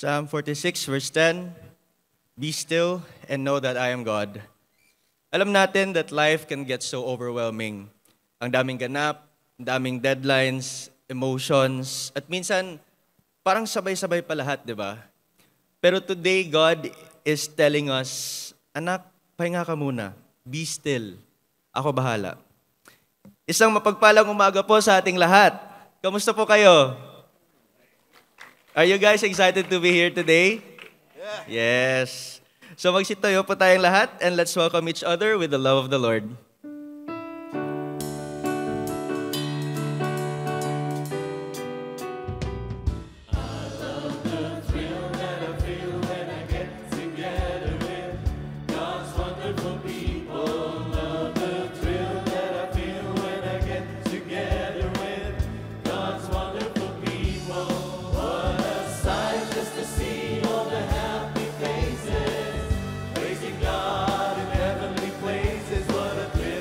Psalm 46 verse 10, Be still and know that I am God. Alam natin that life can get so overwhelming. Ang daming ganap, ang daming deadlines, emotions, at minsan parang sabay-sabay pa lahat, di ba? Pero today, God is telling us, anak, pahinga ka muna. Be still. Ako bahala. Isang mapagpalang umaga po sa ating lahat. Kamusta po kayo? Are you guys excited to be here today? Yeah. Yes. So magsitayo po tayong lahat and let's welcome each other with the love of the Lord. God in heavenly places, what a thrill.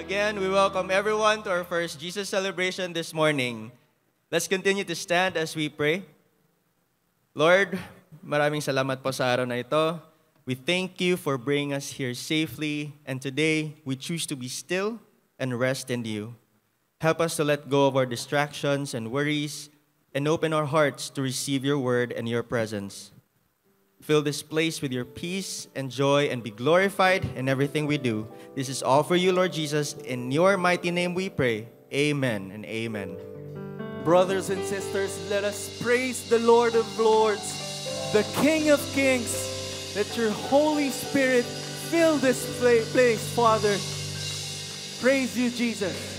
Again, we welcome everyone to our first Jesus celebration this morning. Let's continue to stand as we pray. Lord, maraming salamat po sa araw na ito. We thank you for bringing us here safely, and today we choose to be still and rest in you. Help us to let go of our distractions and worries and open our hearts to receive your word and your presence. Fill this place with your peace and joy and be glorified in everything we do. This is all for you, Lord Jesus. In your mighty name we pray. Amen and amen. Brothers and sisters, let us praise the Lord of Lords, the King of Kings. Let your Holy Spirit fill this place, Father. Praise you, Jesus.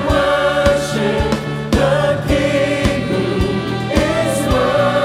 Worship the King who is worthy.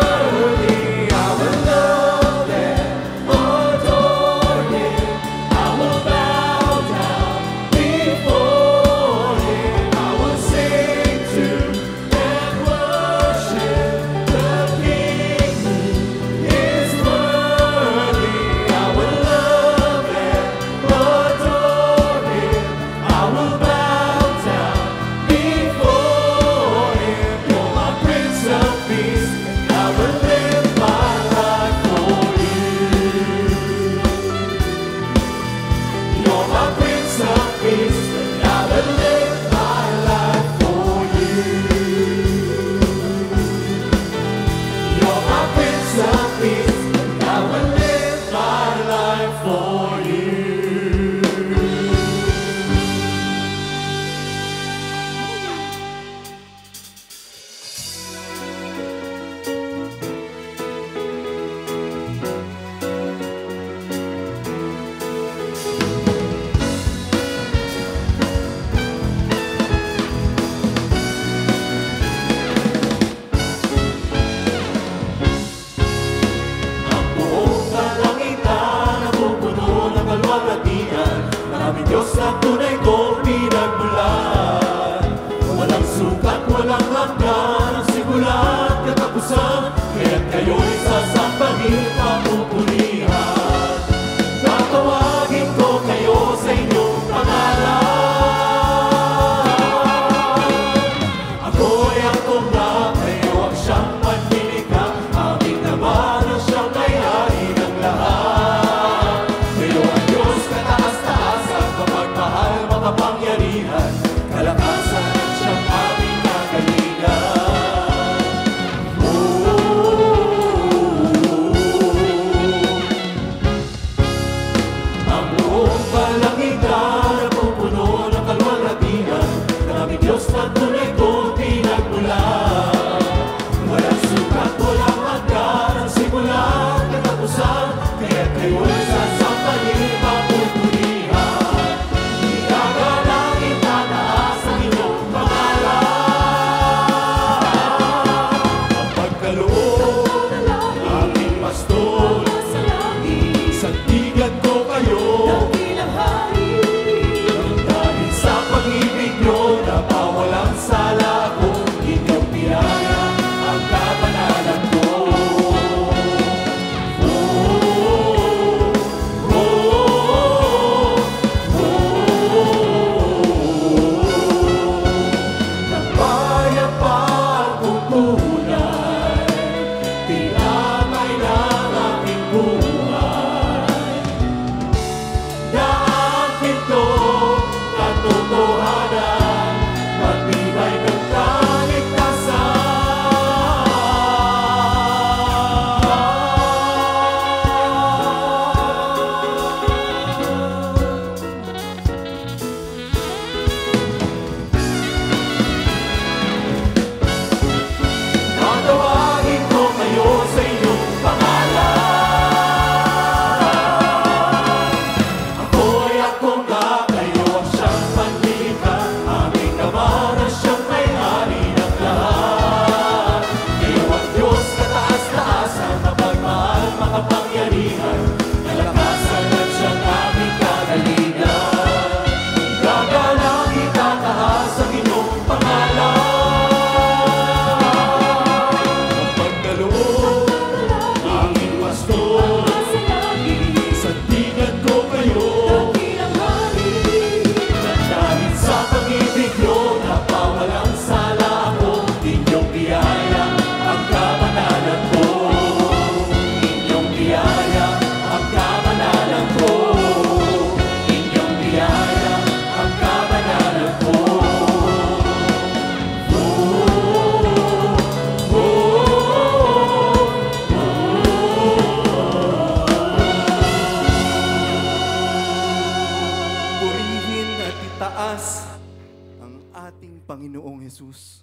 ating Panginoong Hesus.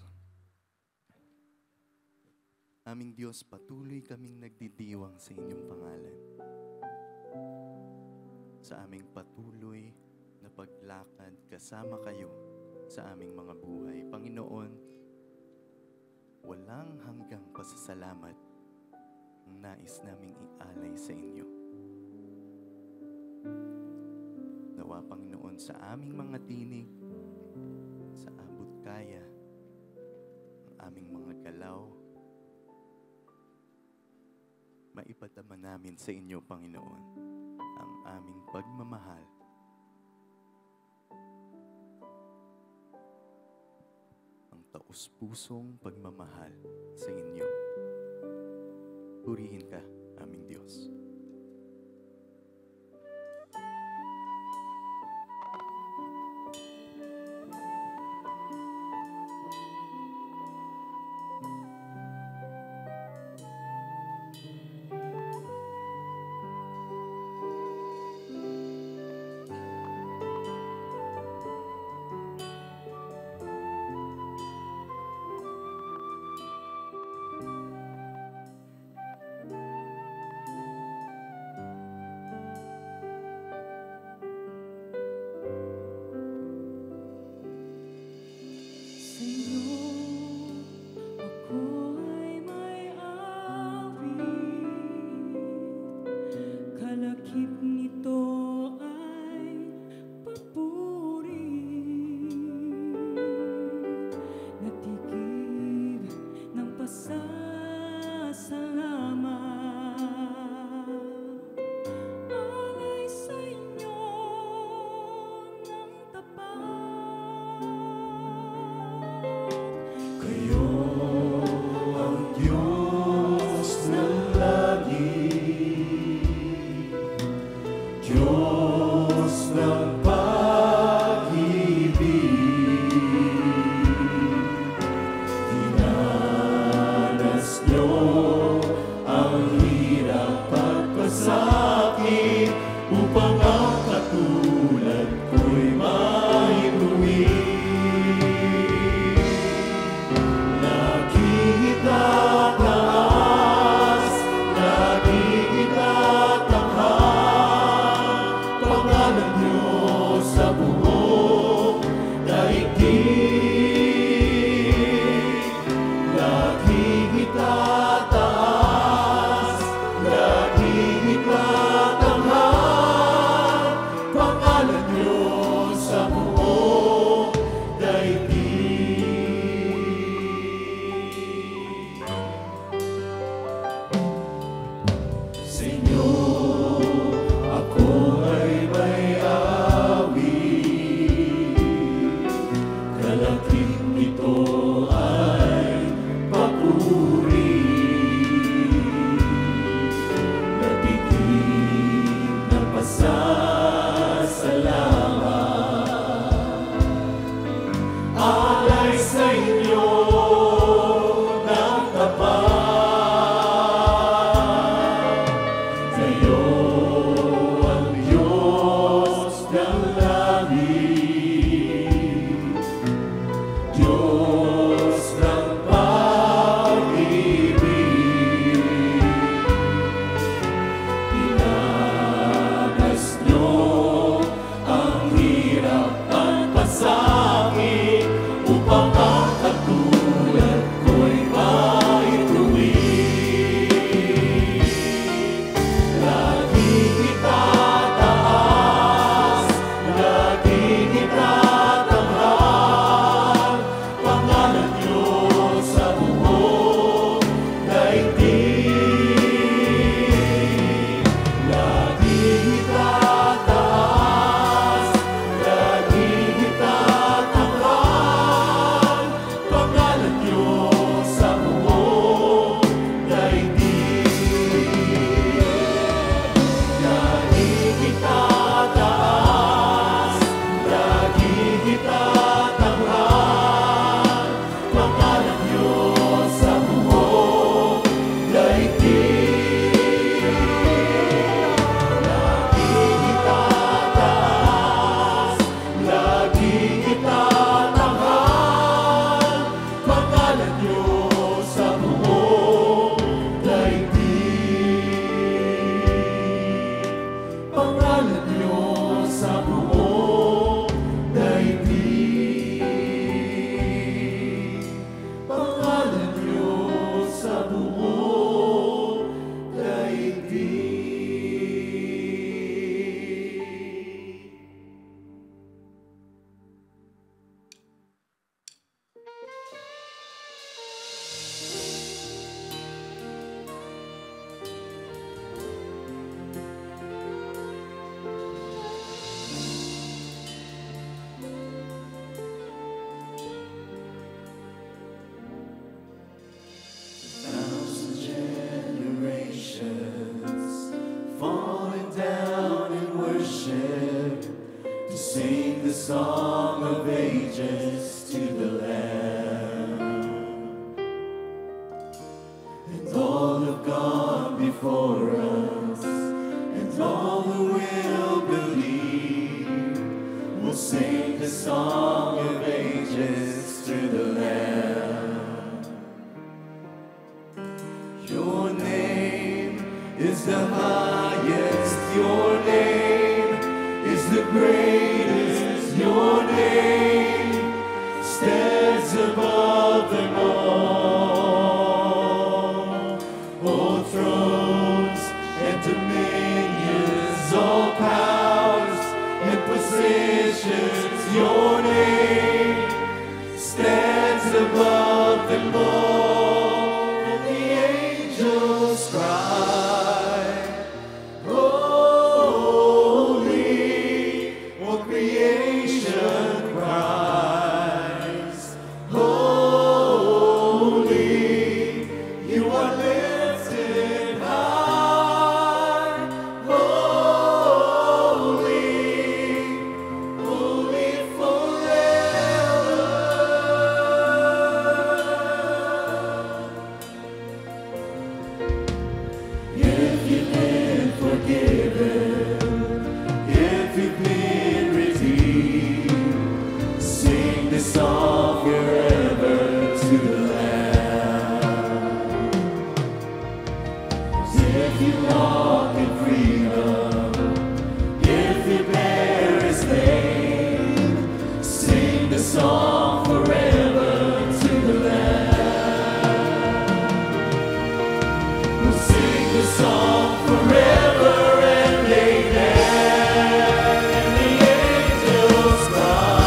Aming Diyos, patuloy kaming nagdidiwang sa inyong pangalan. Sa aming patuloy na paglakad kasama kayo sa aming mga buhay. Panginoon, walang hanggang pasasalamat ang nais naming ialay sa inyo. Nawa, Panginoon, sa aming mga tinig, sa abot kaya, ang aming mga galaw, maipadama namin sa inyo, Panginoon, ang aming pagmamahal. Ang taus-pusong pagmamahal sa inyo. Purihin ka, aming Diyos. gone before us, and all who will believe will sing the song of ages to the Lamb. Your name is the highest, your name is the greatest, your name stands above them all. All thrones and dominions, all powers and positions, your name stands above them all. And the angels cry, holy, all creation cries, holy, you are lifted high, holy, holy forever. If you've been forgiven, if you've been redeemed, sing this song forever to the Lamb. If you walk in freedom, if you bear His name, sing the song forever to the Lamb. We'll sing the song forever and amen. And the angels cry,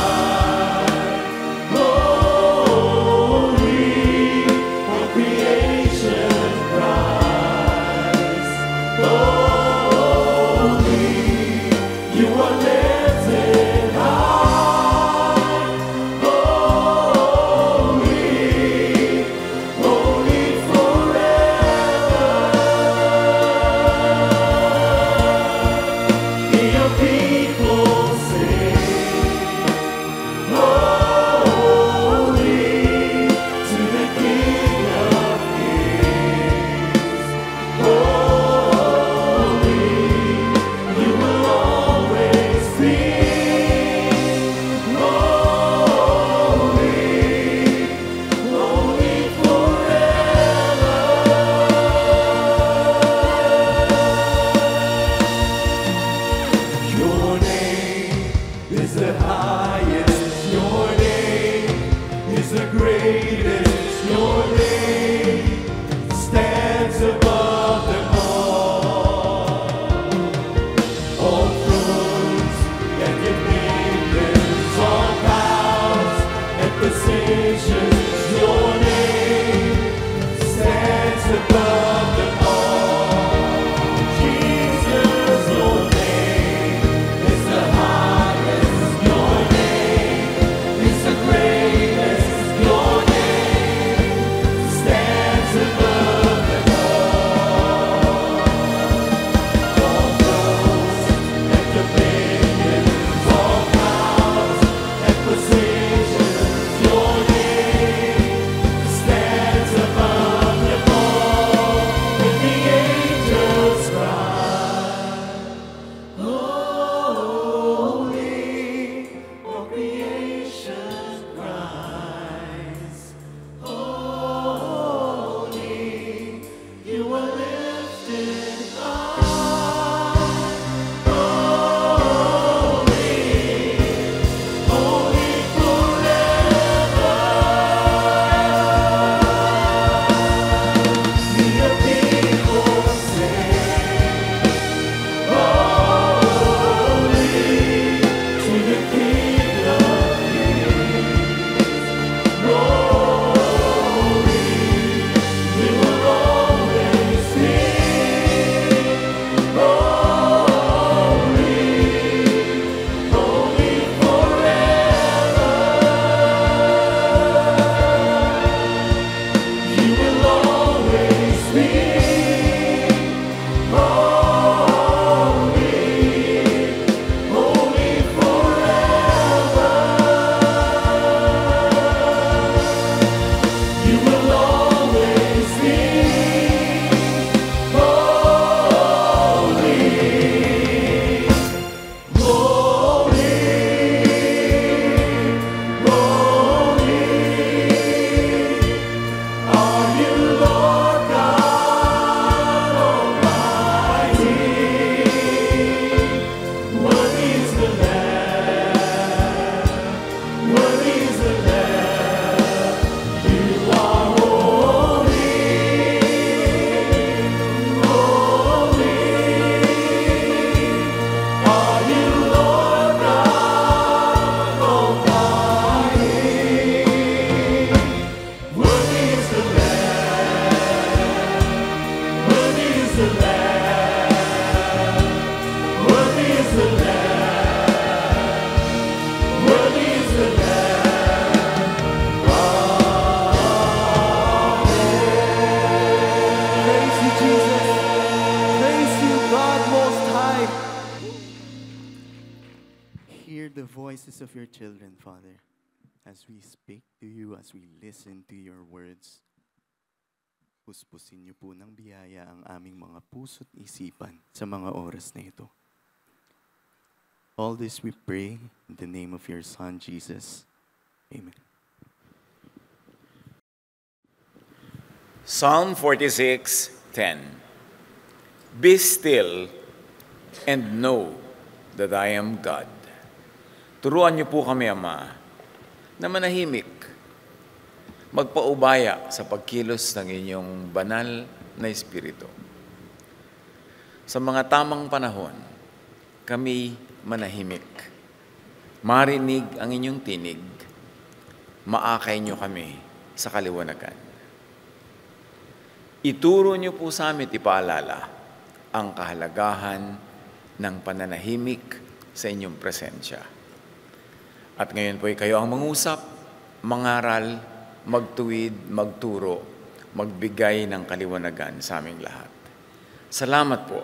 voices of your children, Father, as we speak to you, as we listen to your words. Puspusin niyo po ng biyaya ang aming mga puso't isipan sa mga oras na ito. All this we pray in the name of your Son, Jesus. Amen. Psalm 46:10. Be still and know that I am God. Turuan niyo po kami, Ama, na manahimik, magpaubaya sa pagkilos ng inyong banal na Espiritu. Sa mga tamang panahon, kami manahimik. Marinig ang inyong tinig, maakay niyo kami sa kaliwanagan. Ituro niyo po sa amin, ipaalala, ang kahalagahan ng pananahimik sa inyong presensya. At ngayon po kayo ang mangusap, mangaral, magtuwid, magturo, magbigay ng kaliwanagan sa aming lahat. Salamat po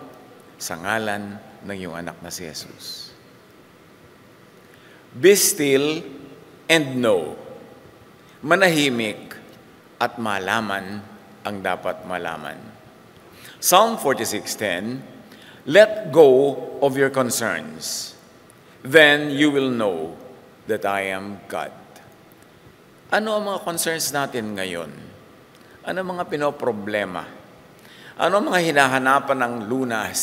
sa ngalan ng iyong anak na si Jesus. Be still and know. Manahimik at malaman ang dapat malaman. Psalm 46:10, let go of your concerns. Then you will know that I am God. Ano ang mga concerns natin ngayon? Ano ang mga pinoproblema? Ano ang mga hinahanapan ng lunas?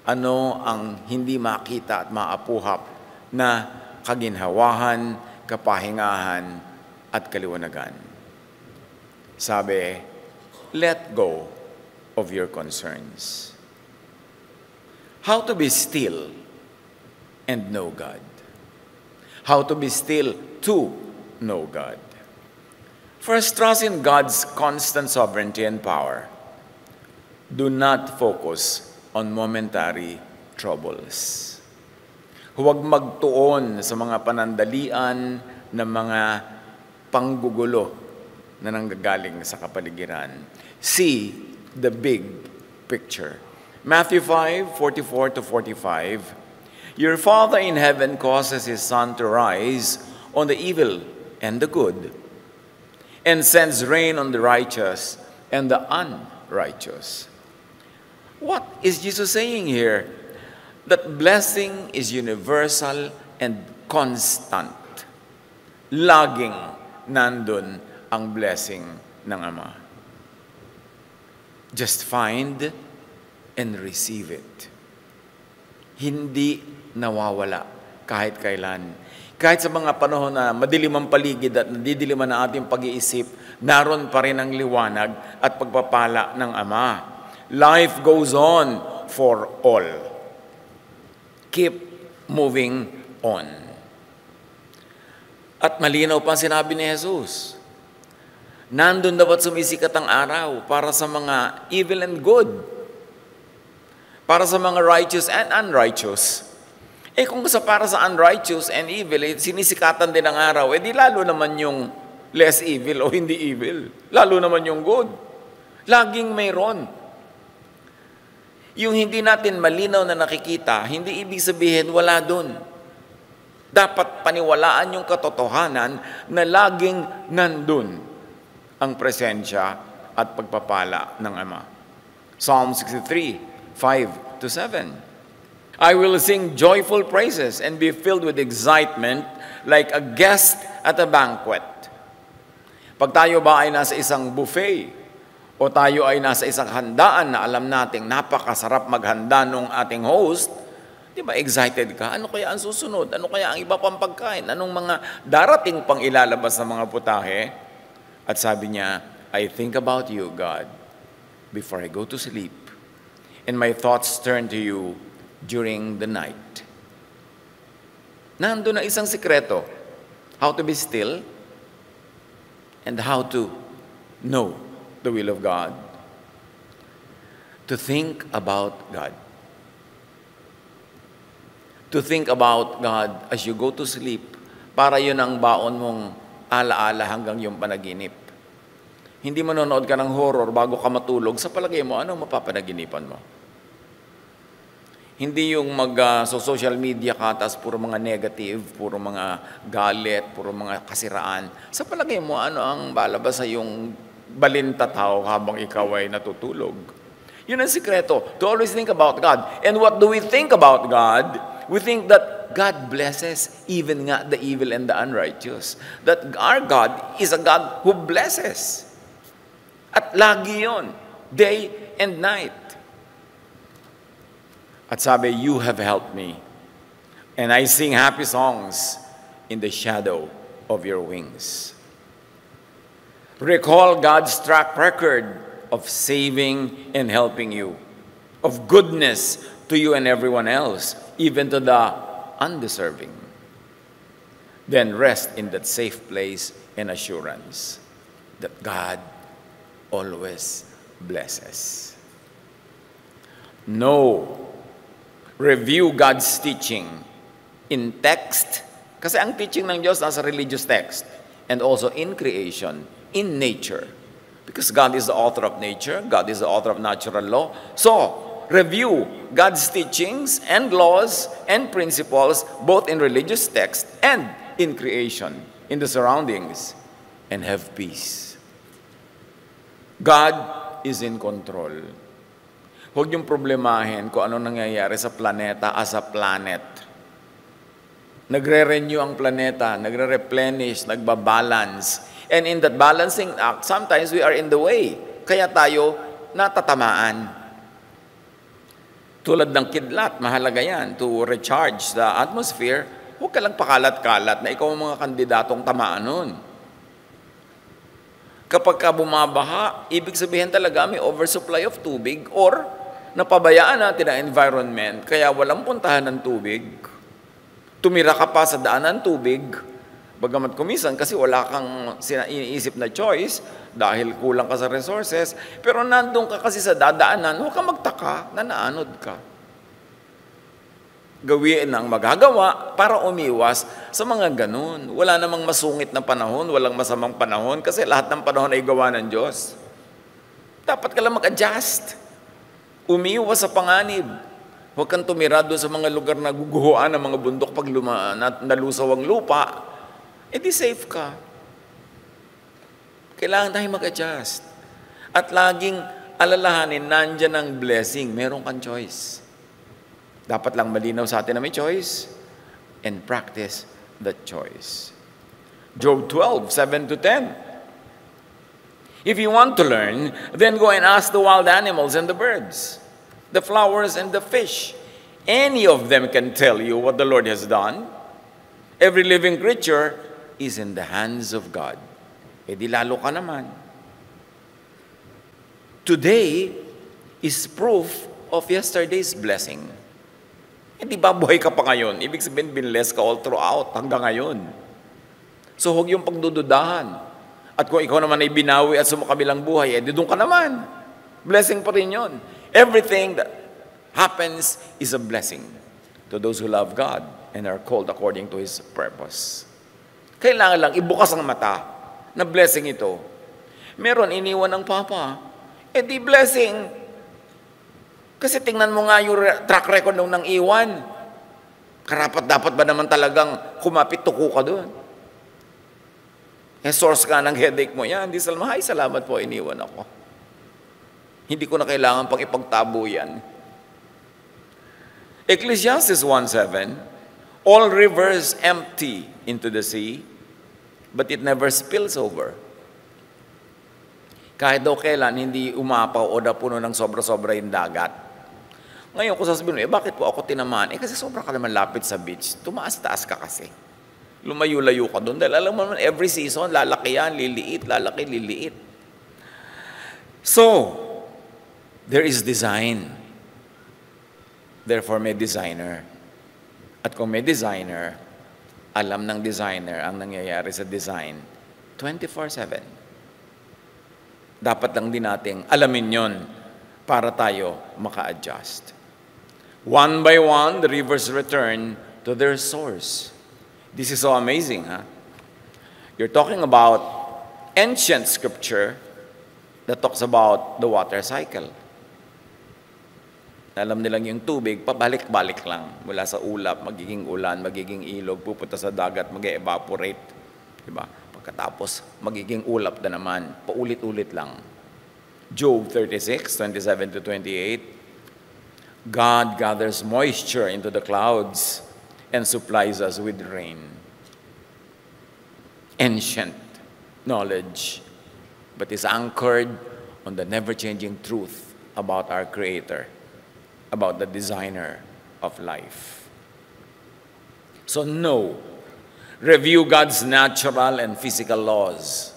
Ano ang hindi makita at maapuhap na kaginhawahan, kapahingahan, at kaliwanagan? Sabi, let go of your concerns. How to be still and know God. How to be still to know God. First, trust in God's constant sovereignty and power. Do not focus on momentary troubles. Huwag magtuon sa mga panandalian ng mga panggugulo na nanggagaling sa kapaligiran. See the big picture. Matthew 5:44-45, your Father in heaven causes his sun to rise on the evil and the good, and sends rain on the righteous and the unrighteous. What is Jesus saying here? That blessing is universal and constant. Laging nandun ang blessing ng Ama. Just find and receive it. Hindi nawawala kahit kailan. Kahit sa mga panahon na madilim ang paligid at nadidiliman ang ating pag-iisip, naroon pa rin ang liwanag at pagpapala ng Ama. Life goes on for all. Keep moving on. At malinaw pa sinabi ni Jesus, nandun dapat sumisikat ang araw para sa mga evil and good, para sa mga righteous and unrighteous. Kung para sa unrighteous and evil, sinisikatan din ang araw, di lalo naman yung less evil o hindi evil. Lalo naman yung good. Laging mayroon. Yung hindi natin malinaw na nakikita, hindi ibig sabihin wala dun. Dapat paniwalaan yung katotohanan na laging nandun ang presensya at pagpapala ng Ama. Psalm 63:5-7. I will sing joyful praises and be filled with excitement like a guest at a banquet. Pag tayo ba ay nasa isang buffet o tayo ay nasa isang handaan na alam nating napakasarap maghanda ng ating host, di ba excited ka? Ano kaya ang susunod? Ano kaya ang iba pang pagkain? Anong mga darating pang ilalabas ng mga putahe? At sabi niya, I think about you, God, before I go to sleep, and my thoughts turn to you during the night. Nandun na isang sikreto. How to be still and how to know the will of God. To think about God. To think about God as you go to sleep, para yun ang baon mong alaala hanggang yung panaginip. Hindi manonood ka ng horror bago ka matulog, sa palagay mo, ano mapapanaginipan mo? Hindi yung social media ka, tapos puro mga negative, puro mga galit, puro mga kasiraan. Sa palagay mo, ano ang balabas sa yung balintataw habang ikaw ay natutulog? Yun ang sikreto, to always think about God. And what do we think about God? We think that God blesses even nga the evil and the unrighteous. That our God is a God who blesses. At lagi yun, day and night. At sabi, you have helped me. And I sing happy songs in the shadow of your wings. Recall God's track record of saving and helping you, of goodness to you and everyone else, even to the undeserving. Then rest in that safe place and assurance that God always blesses. Know, review God's teaching in text, kasi ang teaching ng Diyos nasa religious text, and also in creation, in nature. Because God is the author of nature, God is the author of natural law. So, review God's teachings and laws and principles, both in religious text and in creation, in the surroundings, and have peace. God is in control. Huwag niyong problemahin kung ano nangyayari sa planeta as a planet. Nagre-renew ang planeta, nagre-replenish, nagbabalance. And in that balancing act, sometimes we are in the way. Kaya tayo natatamaan. Tulad ng kidlat, mahalaga yan to recharge the atmosphere. Huwag ka lang pakalat-kalat na ikaw ang mga kandidatong tamaan nun. Kapag ka bumabaha, ibig sabihin talaga may oversupply of tubig or napabayaan natin ang environment kaya walang puntahan ng tubig. Tumira ka pa sa daan ng tubig, bagamat kumisan kasi wala kang iniisip na choice dahil kulang ka sa resources, pero nandun ka kasi sa dadaanan, huwag ka magtaka na naanod ka. Gawin ang magagawa para umiwas sa mga ganun. Wala namang masungit na panahon, walang masamang panahon kasi lahat ng panahon ay gawa ng Diyos. Dapat ka lang mag-adjust. Umiwas sa panganib. Huwag kang tumira doon sa mga lugar na guguhuan ng mga bundok pag nalusaw ang lupa. E di safe ka. Kailangan tayo mag-adjust. At laging alalahanin, nandyan ang blessing. Meron kang choice. Dapat lang malinaw sa atin na may choice and practice that choice. Job 12, 7 to 10. If you want to learn, then go and ask the wild animals and the birds, the flowers and the fish. Any of them can tell you what the Lord has done. Every living creature is in the hands of God. E di lalo ka naman. Today is proof of yesterday's blessing. Hindi ba buhay ka pa ngayon? Ibig sabihin, binless ka all throughout hanggang ngayon. So huwag yung pagdududahan. At kung ikaw naman ay binawi at sumakabilang buhay, doon ka naman. Blessing pa rin yun. Everything that happens is a blessing to those who love God and are called according to His purpose. Kailangan lang ibukas ang mata na blessing ito. Meron iniwan ng papa. Di blessing. Kasi tingnan mo nga yung track record nung nang iwan. Karapat-dapat ba naman talagang kumapit tuko ka doon? Source ka ng headache mo. Yan, di salma, salamat po, iniwan ako. Hindi ko na kailangan pang ipagtabo yan. Ecclesiastes 1:7, all rivers empty into the sea, but it never spills over. Kahit daw kailan, hindi umapaw o napuno ng sobra-sobra yung dagat. Ngayon, kung sasabihin mo, bakit po ako tinamaan? Kasi sobra ka naman lapit sa beach. Tumaas-taas ka kasi. Lumayo-layo ka doon. Dahil alam mo naman, every season, lalaki yan, liliit, lalaki, liliit. So, there is design. Therefore, may designer. At kung may designer, alam ng designer ang nangyayari sa design 24/7. Dapat lang din nating alamin yon para tayo maka-adjust. One by one, the rivers return to their source. This is so amazing, huh? You're talking about ancient scripture that talks about the water cycle. Alam nilang yung tubig, pabalik-balik lang. Mula sa ulap, magiging ulan, magiging ilog, pupunta sa dagat, mag-evaporate. Diba? Pagkatapos, magiging ulap na naman. Paulit-ulit lang. Job 36, 27 to 28. God gathers moisture into the clouds and supplies us with rain. Ancient knowledge, but is anchored on the never-changing truth about our Creator, about the designer of life. So know, review God's natural and physical laws.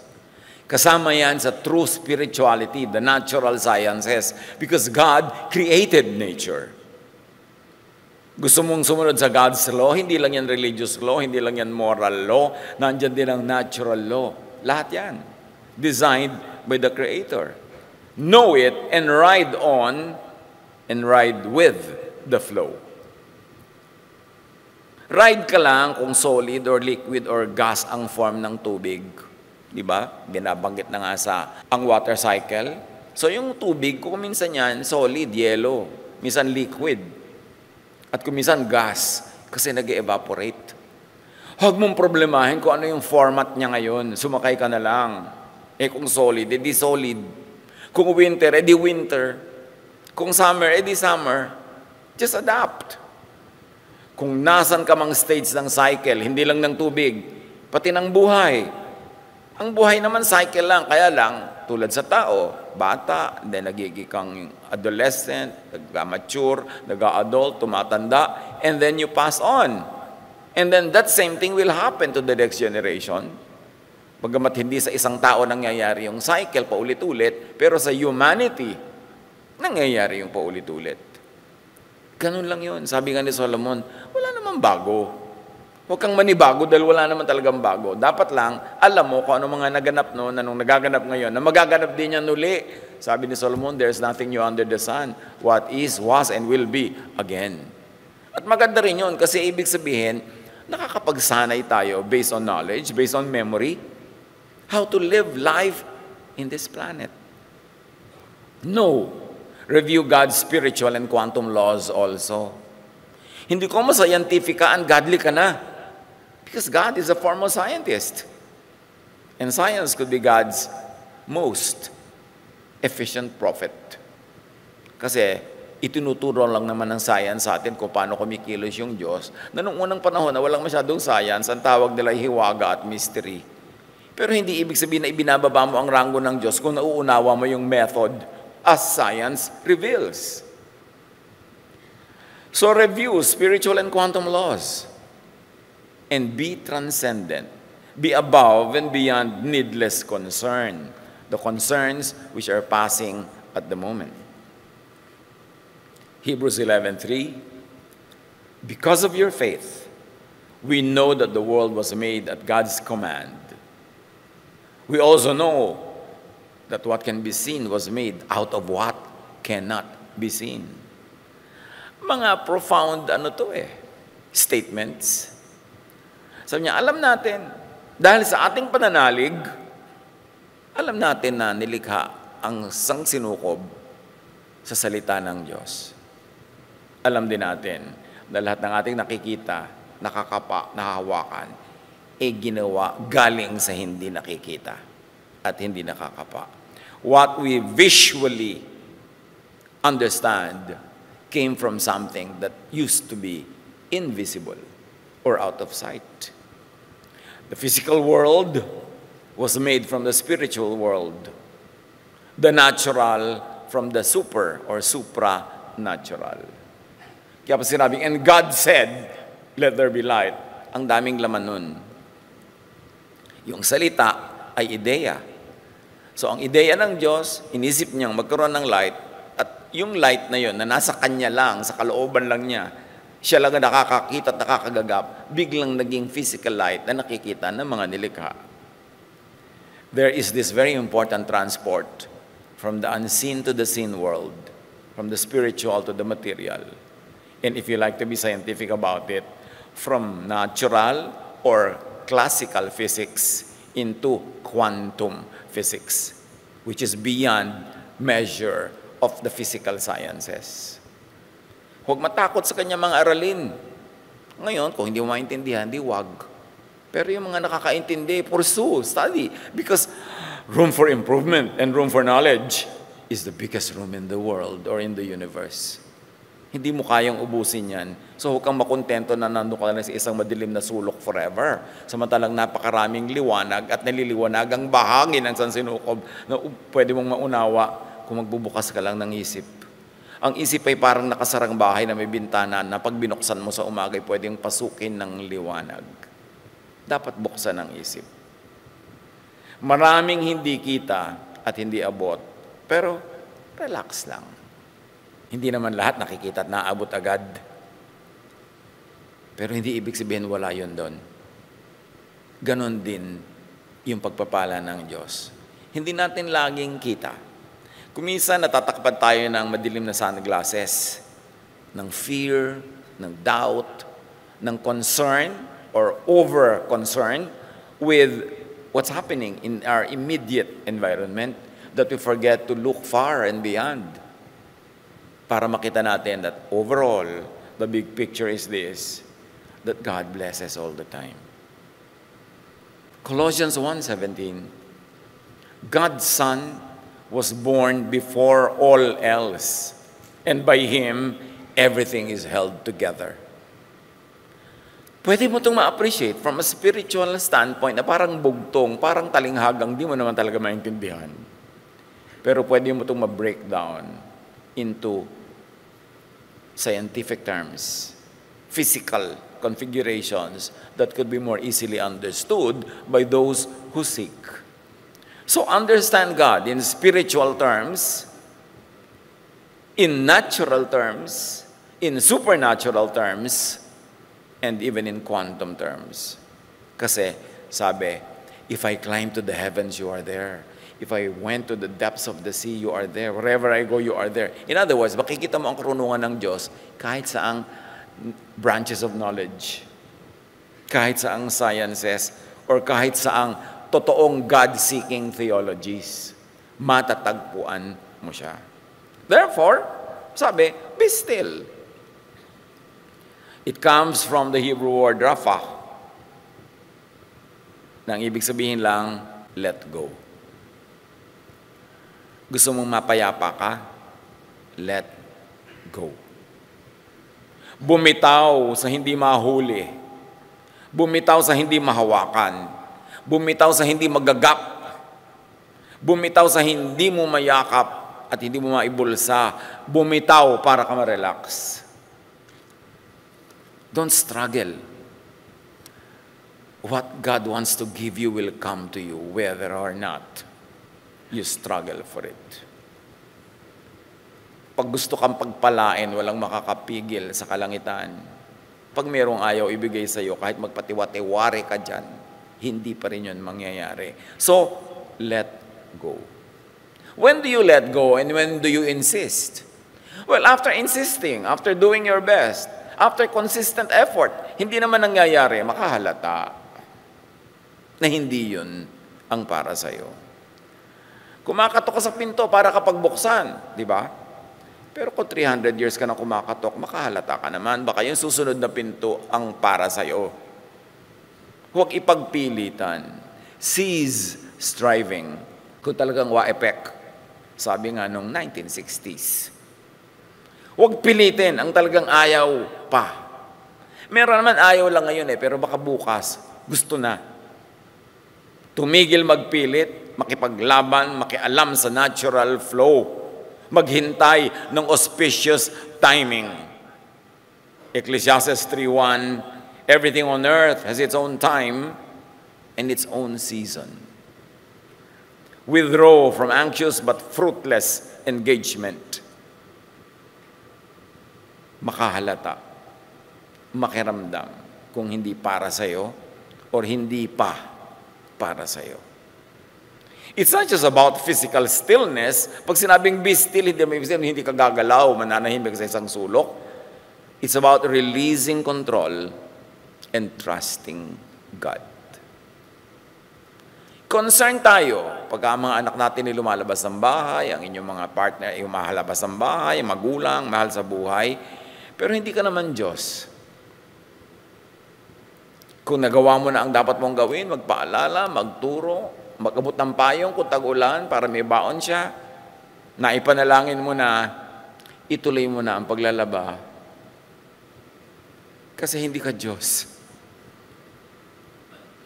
Kasama yan sa true spirituality, the natural sciences, because God created nature. Gusto mong sumunod sa God's law, hindi lang yan religious law, hindi lang yan moral law, nandyan din ang natural law. Lahat yan, designed by the Creator. Know it and ride on and ride with the flow. Ride ka lang kung solid or liquid or gas ang form ng tubig. Di ba? Binabanggit na nga sa ang water cycle. So yung tubig, kung minsan yan, solid, yellow. Minsan liquid. At kung minsan gas, kasi nag-evaporate. Huwag mong problemahin kung ano yung format niya ngayon. Sumakay ka na lang. Kung solid, edi solid. Kung winter, edi winter. Kung summer, edi summer. Just adapt. Kung nasan ka mang stage ng cycle, hindi lang ng tubig, pati ng buhay. Ang buhay naman cycle lang, kaya lang, tulad sa tao, bata, then nagiging kang adolescent, nag-mature, nag-adult, tumatanda, and then you pass on. And then that same thing will happen to the next generation. Bagamat hindi sa isang tao nangyayari yung cycle paulit-ulit, pero sa humanity, nangyayari yung paulit-ulit. Ganun lang yun. Sabi nga ni Solomon, wala namang bago. Huwag kang manibago dahil wala naman talagang bago. Dapat lang, alam mo kung ano mga naganap noon, anong nagaganap ngayon, na magaganap din yan uli. Sabi ni Solomon, there's nothing new under the sun. What is, was, and will be again. At maganda rin yun kasi ibig sabihin, nakakapagsanay tayo based on knowledge, based on memory, how to live life in this planet. No. Review God's spiritual and quantum laws also. Hindi ko mascientifikaan, godly ka na. Because God is a foremost scientist. And science could be God's most efficient prophet. Kasi itinuturo lang naman ng science sa atin kung paano kumikilos yung Diyos, na noong unang panahon na walang masyadong science, ang tawag nila hiwaga at mystery. Pero hindi ibig sabihin na ibinababa mo ang rango ng Diyos kung nauunawa mo yung method as science reveals. So review spiritual and quantum laws. And be transcendent. Be above and beyond needless concern. The concerns which are passing at the moment. Hebrews 11:3. Because of your faith, we know that the world was made at God's command. We also know that what can be seen was made out of what cannot be seen. Mga profound statements. Sabi niya, alam natin, dahil sa ating pananalig, alam natin na nilikha ang sangsinukob sa salita ng Diyos. Alam din natin na lahat ng ating nakikita, nakakapa, nakahawakan, ginawa galing sa hindi nakikita at hindi nakakapa. What we visually understand came from something that used to be invisible or out of sight. The physical world was made from the spiritual world. The natural from the super or supranatural. Kaya pa sinabing, and God said, let there be light. Ang daming laman nun. Yung salita ay ideya. So ang ideya ng Diyos, inisip niyang magkaroon ng light, at yung light na yun, na nasa Kanya lang, sa kalooban lang niya, siya lang ang nakakakita at nakakagagap, biglang naging physical light na nakikita ng mga nilikha. There is this very important transport from the unseen to the seen world, from the spiritual to the material. And if you like to be scientific about it, from natural or classical physics into quantum physics, which is beyond measure of the physical sciences. Huwag matakot sa kanya mga aralin. Ngayon, kung hindi mo maintindihan, di wag. Pero yung mga nakakaintindi, pursue, study. Because room for improvement and room for knowledge is the biggest room in the world or in the universe. Hindi mo kayang ubusin yan. So huwag kang makontento na nandun ka na sa isang madilim na sulok forever. Samantalang napakaraming liwanag at naliliwanag ang bahagi ng sansinukob na pwede mong maunawa kung magbubukas ka lang ng isip. Ang isip ay parang nakasarang bahay na may bintana na pag binuksan mo sa umaga ay pwedeng pasukin ng liwanag. Dapat buksan ang isip. Maraming hindi kita at hindi abot, pero relax lang. Hindi naman lahat nakikita at naabot agad. Pero hindi ibig sabihin wala yun doon. Ganon din yung pagpapala ng Diyos. Hindi natin laging kita. Kuminsan natatakpan tayo ng madilim na sunglasses, ng fear, ng doubt, ng concern or over-concern with what's happening in our immediate environment that we forget to look far and beyond. Para makita natin that overall, the big picture is this, that God blesses all the time. Colossians 1:17, God's Son was born before all else, and by Him, everything is held together. Pwede mo itong ma-appreciate from a spiritual standpoint na parang bugtong, parang talinghagang, di mo naman talaga maintindihan. Pero pwede mo itong ma-breakdown into scientific terms, physical configurations that could be more easily understood by those who seek. So understand God in spiritual terms, in natural terms, in supernatural terms, and even in quantum terms. Kasi sabi, if I climb to the heavens, you are there. If I went to the depths of the sea, you are there. Wherever I go, you are there. In other words, makikita mo ang karunungan ng Diyos kahit saang branches of knowledge, kahit saang sciences, or kahit saang totoong God-seeking theologies. Matatagpuan mo siya. Therefore, sabi, be still. It comes from the Hebrew word rapha. Nang ibig sabihin lang, let go. Gusto mong mapayapa ka? Let go. Bumitaw sa hindi mahuli. Bumitaw sa hindi mahawakan. Bumitaw sa hindi magagap. Bumitaw sa hindi mo mayakap at hindi mo maibulsa. Bumitaw para ka ma-relax. Don't struggle. What God wants to give you will come to you whether or not you struggle for it. Pag gusto kang pagpalain, walang makakapigil sa kalangitan. Pag merong ayaw ibigay sa iyo, kahit magpatiwatiwari ka dyan, hindi pa rin yun mangyayari. So, let go. When do you let go and when do you insist? Well, after insisting, after doing your best, after consistent effort, hindi naman nangyayari, makahalata na hindi yun ang para sa iyo. Kumakatok ka sa pinto para kapag buksan, di ba? Pero kung 300 years ka na kumakatok, makahalata ka naman. Baka yung susunod na pinto ang para sa'yo. Huwag ipagpilitan. Cease striving. Kung talagang wa-epek. Sabi nga nung 1960s. Huwag pilitin ang talagang ayaw pa. Meron naman ayaw lang ngayon pero baka bukas, gusto na. Tumigil magpilit, makipaglaban, makialam sa natural flow, maghintay ng auspicious timing. Ecclesiastes 3:1, everything on earth has its own time and its own season. Withdraw from anxious but fruitless engagement. Makahalata, makiramdam kung hindi para sa'yo or hindi pa para sa'yo. It's not just about physical stillness. Pag sinabing be still, hindi ka gagalaw, mananahimik sa isang sulok. It's about releasing control and trusting God. Concern tayo pag ang mga anak natin ay lumalabas ng bahay, ang inyong mga partner ay umahalabas ng bahay, magulang, mahal sa buhay. Pero hindi ka naman Diyos. Kung nagawa mo na ang dapat mong gawin, magpaalala, magturo, mag-abot ng payong kung tag-ulan para may baon siya, na ipanalangin mo na, ituloy mo na ang paglalaba. Kasi hindi ka Diyos.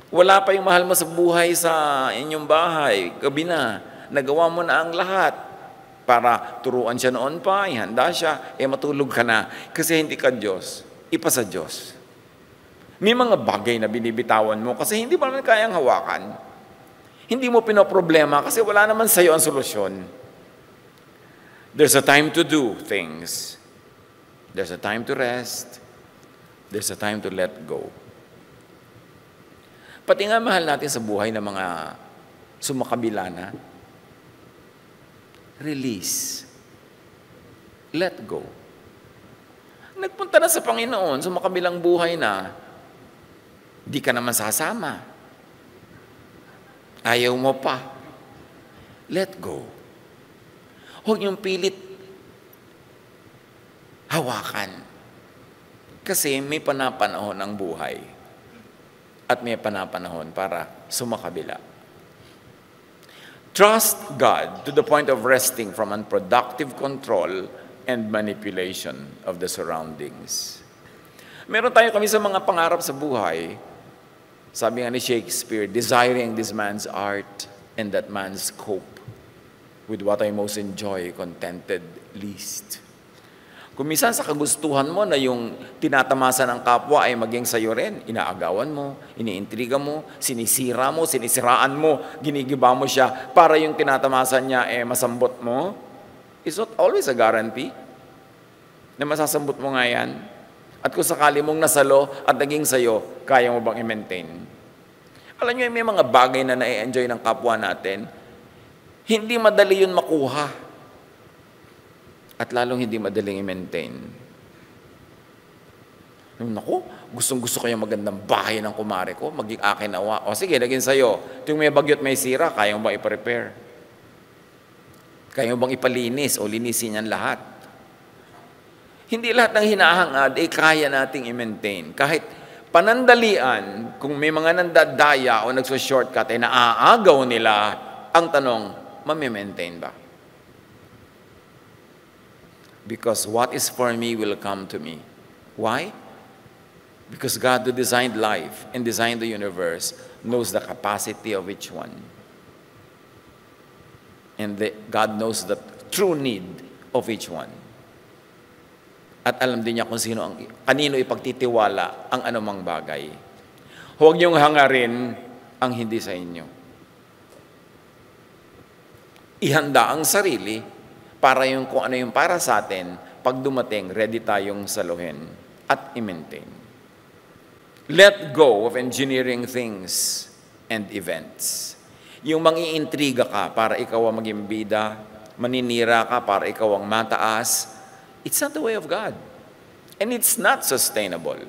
Wala pa yung mahal mo sa buhay sa inyong bahay. Gabi na, nagawa mo na ang lahat. Para turuan siya noon pa, ihanda siya, matulog ka na. Kasi hindi ka Diyos. Ipa sa Diyos. May mga bagay na binibitawan mo kasi hindi mo naman kayang hawakan. Hindi mo pinoproblema kasi wala naman sa'yo ang solusyon. There's a time to do things. There's a time to rest. There's a time to let go. Pati nga mahal natin sa buhay ng mga sumakabila na, release. Let go. Nagpunta na sa Panginoon, sumakabilang buhay na, di ka naman sasama. Ayaw mo pa. Let go. Huwag niyong pilit hawakan. Kasi may panapanahon ang buhay. At may panapanahon para sumakabila. Trust God to the point of resting from unproductive control and manipulation of the surroundings. Meron tayo kami sa mga pangarap sa buhay. Sabi nga ni Shakespeare, desiring this man's art and that man's cope. With what I most enjoy, contented least. Kung minsan sa kagustuhan mo na yung tinatamasa ng kapwa ay maging sayo rin, inaagawan mo, iniintriga mo, sinisira mo, sinisiraan mo, ginigiba mo siya para yung tinatamasa niya masambot mo, it's not always a guarantee na masasambot mo nga yan. At kung sakali mong nasalo at naging sayo, kaya mo bang i-maintain? Alam nyo, may mga bagay na na-enjoy ng kapwa natin, hindi madali yun makuha. At lalong hindi madaling i-maintain. Naku, gustong-gusto ko yung magandang bahay ng kumare ko, maging akin nawa. O sige, naging sa'yo. Ito yung may bagyo't may sira, kaya mo bang i-prepare? Kaya mo bang ipalinis o linisin yan lahat? Hindi lahat ng hinahangad ay kaya nating i-maintain. Kahit panandalian, kung may mga nandadaya o nagso-shortcut ay naaagaw nila, ang tanong, mami-maintain ba? Because what is for me will come to me. Why? Because God who designed life and designed the universe knows the capacity of each one. And God knows the true need of each one. At alam din niya kung kanino ipagtitiwala ang anumang bagay. Huwag niyong hangarin ang hindi sa inyo. Ihanda ang sarili para yung kung ano yung para sa atin, pag dumating, ready tayong saluhin at i-maintain. Let go of engineering things and events. Yung mangiintriga ka para ikaw ang maging bida, maninira ka para ikaw ang mataas, it's not the way of God. And it's not sustainable.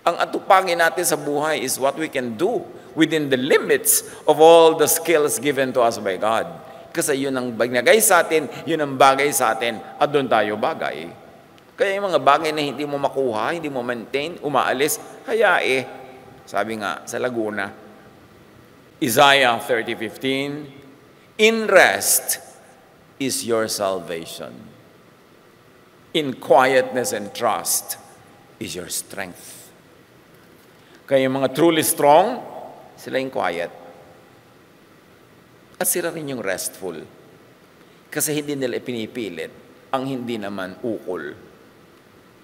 Ang atupagin natin sa buhay is what we can do within the limits of all the skills given to us by God. Kasi yun ang bagay sa atin, yun ang bagay sa atin, at doon tayo bagay. Kaya yung mga bagay na hindi mo makuha, hindi mo maintain, umaalis, hayae. Sabi nga sa Laguna, Isaiah 30:15, in rest is your salvation. In quietness and trust is your strength. Kaya yung mga truly strong, sila yung quiet. At sila rin yung restful. Kasi hindi nila ipinipilit ang hindi naman ukol.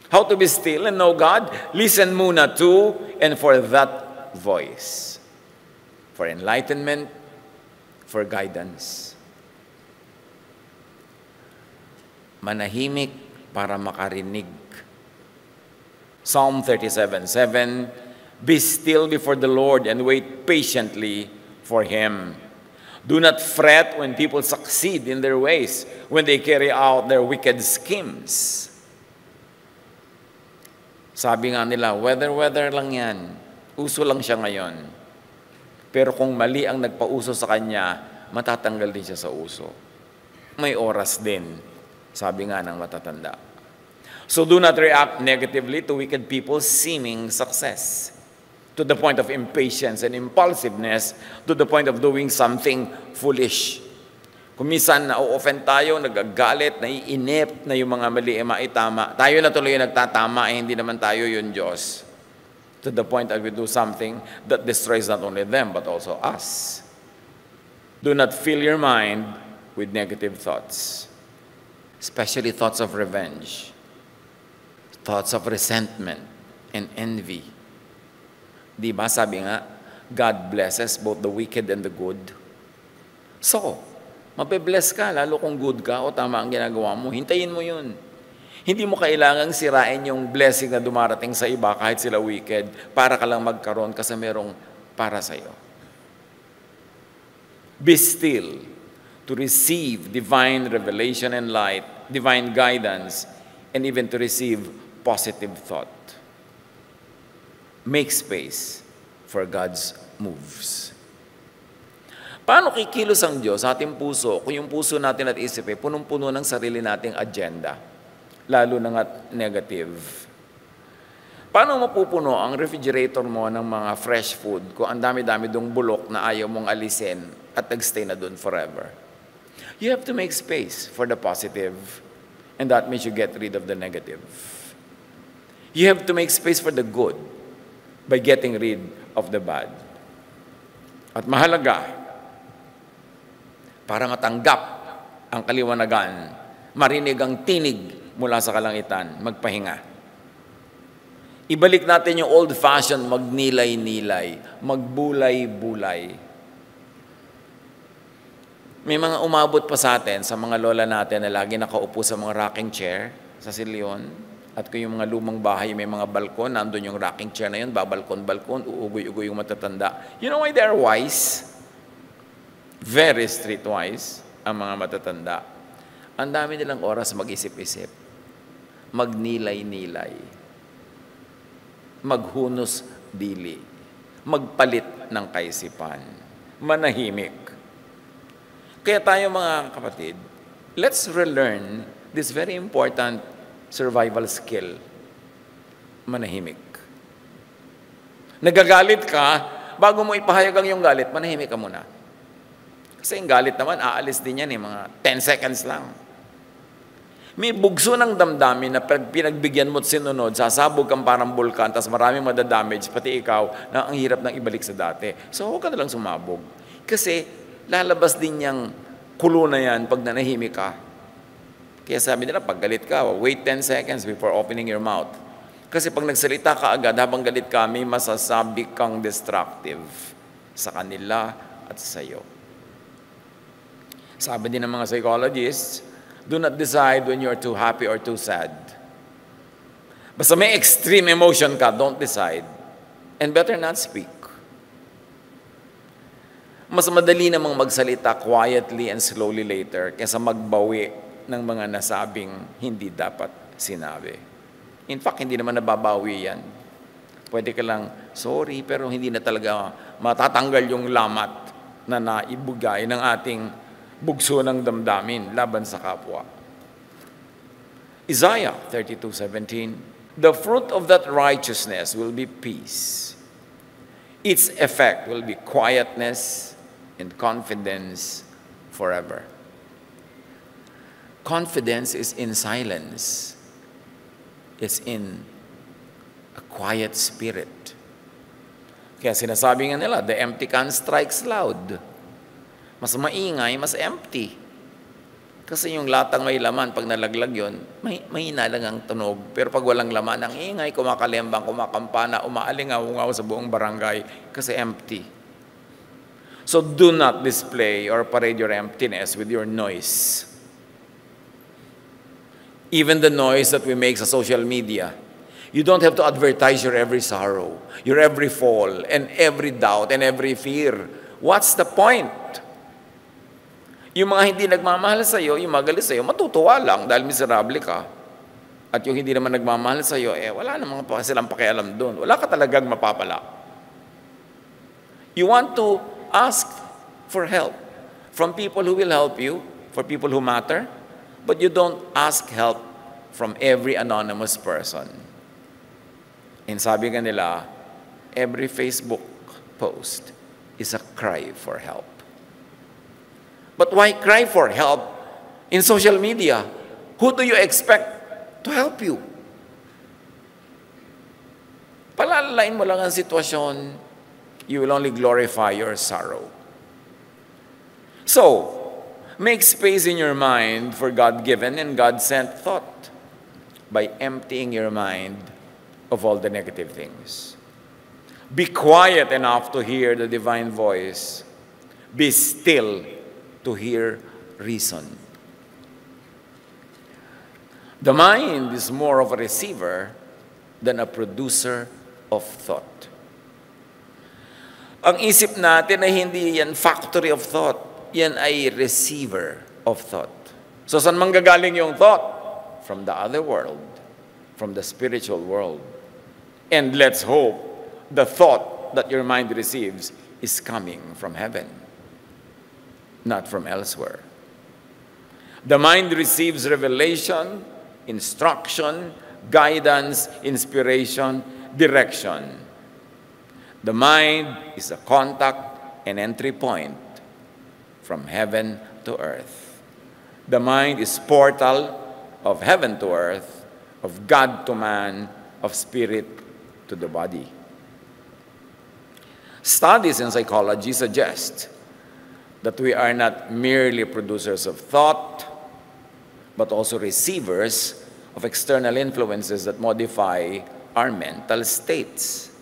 How to be still and know God? Listen muna to and for that voice. For enlightenment, for guidance. Manahimik para makarinig. Psalm 37:7, be still before the Lord and wait patiently for Him. Do not fret when people succeed in their ways, when they carry out their wicked schemes. Sabi nga nila, weather lang yan. Uso lang siya ngayon. Pero kung mali ang nagpauso sa kanya, matatanggal din siya sa uso. May oras din, sabi nga ng matatanda. So do not react negatively to wicked people's seeming success, to the point of impatience and impulsiveness, to the point of doing something foolish. Kung minsan na-offend tayo, nagagalit, naiinip na yung mga mali ay maitama, tayo na tuloy yung nagtatama, hindi naman tayo yung Diyos. To the point that we do something that destroys not only them, but also us. Do not fill your mind with negative thoughts, especially thoughts of revenge, thoughts of resentment and envy. Di ba sabi nga, God blesses both the wicked and the good. So, mabe-bless ka, lalo kung good ka o tama ang ginagawa mo. Hintayin mo yun. Hindi mo kailangang sirain yung blessing na dumarating sa iba kahit sila wicked para ka lang magkaroon kasi merong para sa'yo. Be still to receive divine revelation and light, divine guidance, and even to receive positive thought. Make space for God's moves. Paano kikilos ang Diyos sa ating puso kung yung puso natin at isip ay punong-puno ng sarili nating agenda, lalo na nga negative? Paano mapupuno ang refrigerator mo ng mga fresh food kung ang dami-dami dong bulok na ayaw mong alisin at nagstay na dun forever? You have to make space for the positive, and that means you get rid of the negative. You have to make space for the good by getting rid of the bad. At mahalaga, para matanggap ang kaliwanagan, marinig ang tinig mula sa kalangitan, magpahinga. Ibalik natin yung old-fashioned magnilay-nilay, magbulay-bulay. May mga umabot pa sa atin, sa mga lola natin na lagi nakaupo sa mga rocking chair sa Silion. At kung yung mga lumang bahay, may mga balkon, nandun yung rocking chair na yun, babalkon-balkon, uugoy-ugoy yung matatanda. You know why they're wise? Very streetwise ang mga matatanda. Ang dami nilang oras mag-isip-isip, magnilay-nilay, maghunos dili, magpalit ng kaisipan, manahimik. Kaya tayo mga kapatid, let's relearn this very important survival skill, manahimik. Nagagalit ka, bago mo ipahayag ang iyong galit, manahimik ka muna. Kasi yung galit naman, aalis din yan mga 10 seconds lang. May bugso ng damdamin na pinagbigyan mo at sinunod, sasabog kang parang bulkan, tapos maraming madadamage, pati ikaw, na ang hirap nang ibalik sa dati. So, huwag ka na lang sumabog. Kasi, lalabas din yung kulo na yan pag nanahimik ka. Kaya sabi nila, pag galit ka, wait 10 seconds before opening your mouth. Kasi pag nagsalita ka agad, habang galit ka, may masasabi kang destructive sa kanila at sa iyo. Sabi din ng mga psychologists, do not decide when you're too happy or too sad. Basta may extreme emotion ka, don't decide. And better not speak. Mas madali namang magsalita quietly and slowly later kaysa magbawi ng mga nasabing hindi dapat sinabi. In fact, hindi naman nababawi yan. Pwede ka lang, sorry, pero hindi na talaga matatanggal yung lamat na naibugay ng ating bugso ng damdamin laban sa kapwa. Isaiah 32:17, the fruit of that righteousness will be peace. Its effect will be quietness and confidence forever. Confidence is in silence. It's in a quiet spirit. Kaya sinasabi nga nila, the empty can strikes loud. Mas maingay, mas empty. Kasi yung latang may laman, pag nalaglag yun, mahina lang ang tunog. Pero pag walang laman, ang ingay, kumakalembang, kumakampana, umaalingaw-ngaw sa buong barangay kasi empty. So do not display or parade your emptiness with your noise. Even the noise that we make sa social media. You don't have to advertise your every sorrow, your every fall, and every doubt, and every fear. What's the point? Yung mga hindi nagmamahal sa'yo, yung magalit sa'yo, matutuwa lang dahil miserable ka. At yung hindi naman nagmamahal sa'yo, wala namang silang pakialam doon. Wala ka talagang mapapala. You want to ask for help from people who will help you, for people who matter, but you don't ask help from every anonymous person. And sabi nga nila, every Facebook post is a cry for help. But why cry for help in social media? Who do you expect to help you? Palalalain mo lang ang sitwasyon, you will only glorify your sorrow. So, make space in your mind for God-given and God-sent thought by emptying your mind of all the negative things. Be quiet enough to hear the divine voice. Be still to hear reason. The mind is more of a receiver than a producer of thought. Ang isip natin ay hindi yan factory of thought. Yan ay receiver of thought. So saan manggagaling yung thought? From the other world. From the spiritual world. And let's hope the thought that your mind receives is coming from heaven, not from elsewhere. The mind receives revelation, instruction, guidance, inspiration, direction. The mind is a contact and entry point from heaven to earth. The mind is portal of heaven to earth, of God to man, of spirit to the body. Studies in psychology suggest that we are not merely producers of thought, but also receivers of external influences that modify our mental states.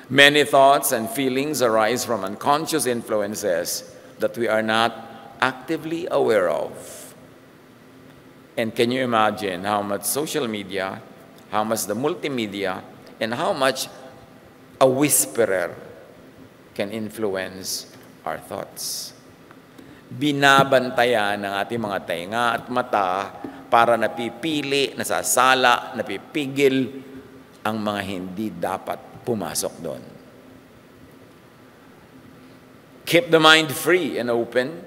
Many thoughts and feelings arise from unconscious influences that we are not actively aware of. And can you imagine how much social media, how much the multimedia, and how much a whisperer can influence our thoughts? Binabantayan ng ating mga tainga at mata para napipili, nasasala, napipigil ang mga hindi dapat pumasok doon. Keep the mind free and open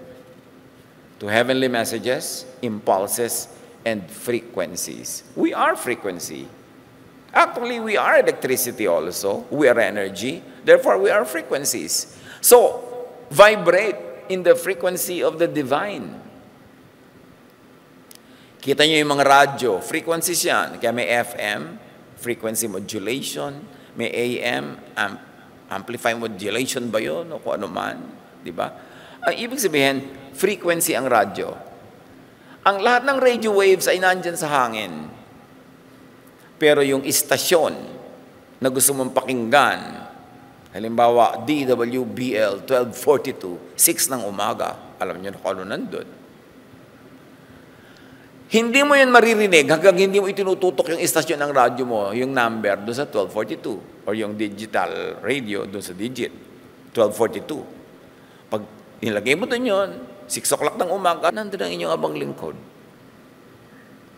to heavenly messages, impulses, and frequencies. We are frequency. Actually, we are electricity also. We are energy. Therefore, we are frequencies. So, vibrate in the frequency of the divine. Kita nyo yung mga radyo, frequencies yan. Kaya may FM, frequency modulation, may AM, amplify modulation ba yun? O kung ano man. Diba? Ang ibig sabihin, frequency ang radyo. Ang lahat ng radio waves ay nandyan sa hangin. Pero yung istasyon na gusto mong pakinggan, halimbawa, DWBL 1242, 6 ng umaga, alam nyo na kung ano nandun. Hindi mo yan maririnig hanggang hindi mo itinututok yung istasyon ng radyo mo, yung number doon sa 1242, or yung digital radio doon sa digit, 1242. Pag nilagay mo doon yun, 6 o'clock ng umaga, nandun ang inyong abang lingkod.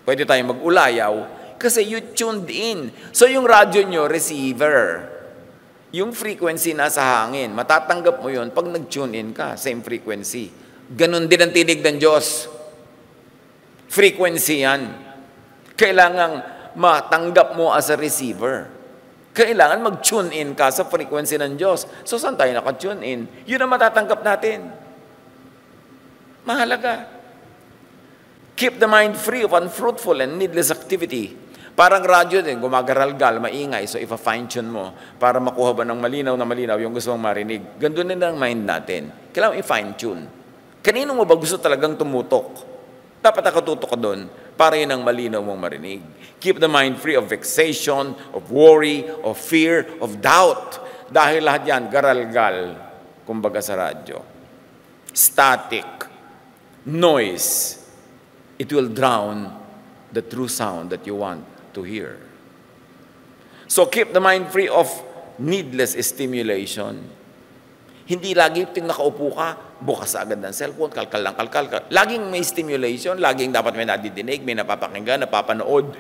Pwede tayong mag-ulayaw kasi you tuned in. So yung radyo nyo, receiver. Yung frequency nasa hangin, matatanggap mo yun pag nag-tune in ka, same frequency. Ganon din ang tinig ng Diyos. Frequency yan. Kailangang matanggap mo as a receiver. Kailangan mag-tune in ka sa frequency ng Diyos. So saan tayo naka-tune in? Yun ang matatanggap natin. Mahalaga. Keep the mind free of unfruitful and needless activity. Parang radyo din, gumagaralgal, maingay. So ipa-fine-tune mo para makuha ba ng malinaw na malinaw yung gusto mong marinig. Gandun din ang mind natin. Kailangan i-fine-tune. Kanino mo ba gusto talagang tumutok? Dapat nakatutok ka doon para yun ang malinaw mong marinig. Keep the mind free of vexation, of worry, of fear, of doubt. Dahil lahat yan, garalgal, kumbaga sa radyo. Static, noise. It will drown the true sound that you want to hear. So keep the mind free of needless stimulation. Hindi lagi nakaupo ka, bukas agad ng cellphone, kalkal lang, kalkal. Laging may stimulation, laging dapat may nadidinig, may napapakinggan, napapanood.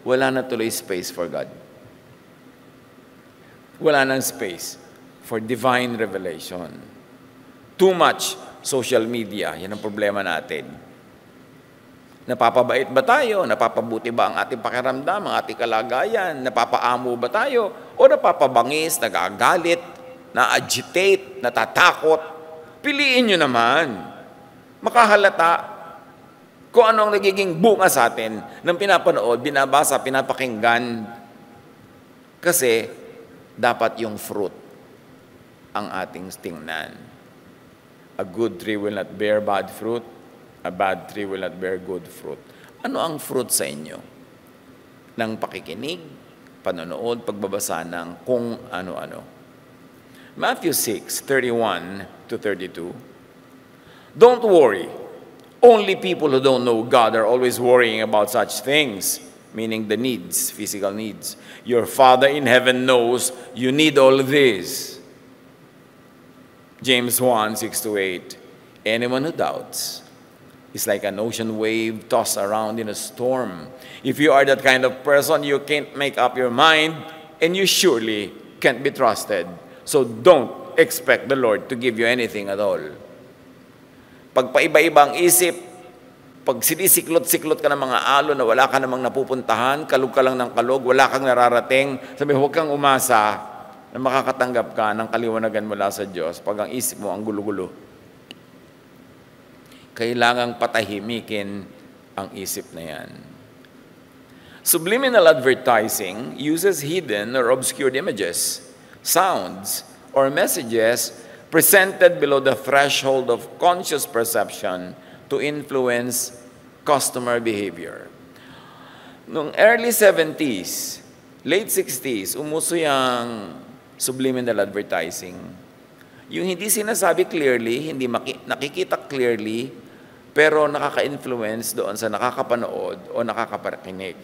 Wala na tuloy space for God. Wala nang space for divine revelation. Too much social media, yan ang problema natin. Napapabait ba tayo? Napapabuti ba ang ating pakiramdam, ang ating kalagayan? Napapaamo ba tayo? O napapabangis, nagagalit, na-agitate, natatakot? Piliin nyo naman. Makahalata kung ano ang nagiging bunga sa atin ng pinapanood, binabasa, pinapakinggan. Kasi dapat yung fruit ang ating tingnan. A good tree will not bear bad fruit. A bad tree will not bear good fruit. Ano ang fruit sa inyo? Ng pakikinig, panonood, pagbabasa ng kung ano-ano. Matthew 6:31-32. Don't worry. Only people who don't know God are always worrying about such things, meaning the needs, physical needs. Your Father in heaven knows you need all this. James 1:6-8. Anyone who doubts is like an ocean wave tossed around in a storm. If you are that kind of person, you can't make up your mind, and you surely can't be trusted. So don't expect the Lord to give you anything at all. Pag paiba-iba ang isip, pag sinisiklot-siklot ka ng mga alon na wala ka namang napupuntahan, kalog ka lang ng kalog, wala kang nararating, sabi, huwag kang umasa na makakatanggap ka ng kaliwanagan mula sa Diyos pag ang isip mo ang gulo-gulo. Kailangang patahimikin ang isip na yan. Subliminal advertising uses hidden or obscured images, sounds, or messages presented below the threshold of conscious perception to influence customer behavior. Noong early 70s, late 60s, umuso yung subliminal advertising. Yung hindi sinasabi clearly, hindi nakikita clearly, pero nakaka-influence doon sa nakakapanood o nakakapakinig.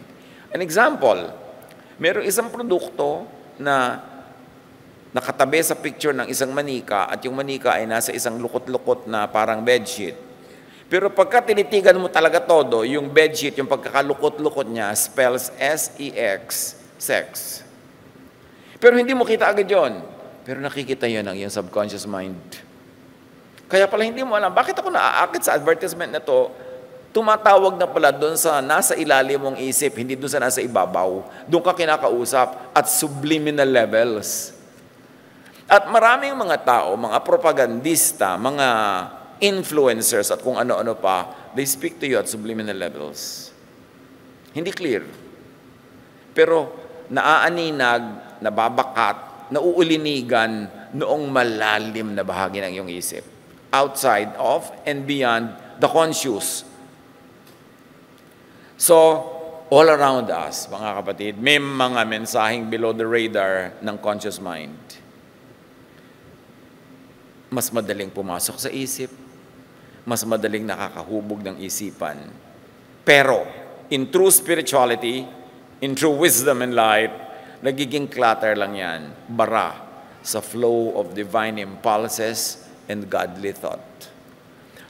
An example, mayroong isang produkto na nakatabi sa picture ng isang manika at yung manika ay nasa isang lukot-lukot na parang bedsheet. Pero pagka tinitigan mo talaga todo, yung bedsheet, yung pagkakalukot-lukot niya, spells S-E-X, sex. Pero hindi mo kita agad yun. Pero nakikita yun ng iyong subconscious mind. Kaya pala hindi mo alam, bakit ako naaakit sa advertisement na to? Tumatawag na pala doon sa nasa ilalim mong isip, hindi doon sa nasa ibabaw. Doon ka kinakausap at subliminal levels. At maraming mga tao, mga propagandista, mga influencers at kung ano-ano pa, they speak to you at subliminal levels. Hindi clear. Pero naaaninag, nababakat, nauulinigan noong malalim na bahagi ng iyong isip. Outside of and beyond the conscious. So, all around us, mga kapatid, may mga mensaheng below the radar ng conscious mind. Mas madaling pumasok sa isip, mas madaling nakakahubog ng isipan. Pero, in true spirituality, in true wisdom and light, nagiging clutter lang yan, bara sa flow of divine impulses and godly thought.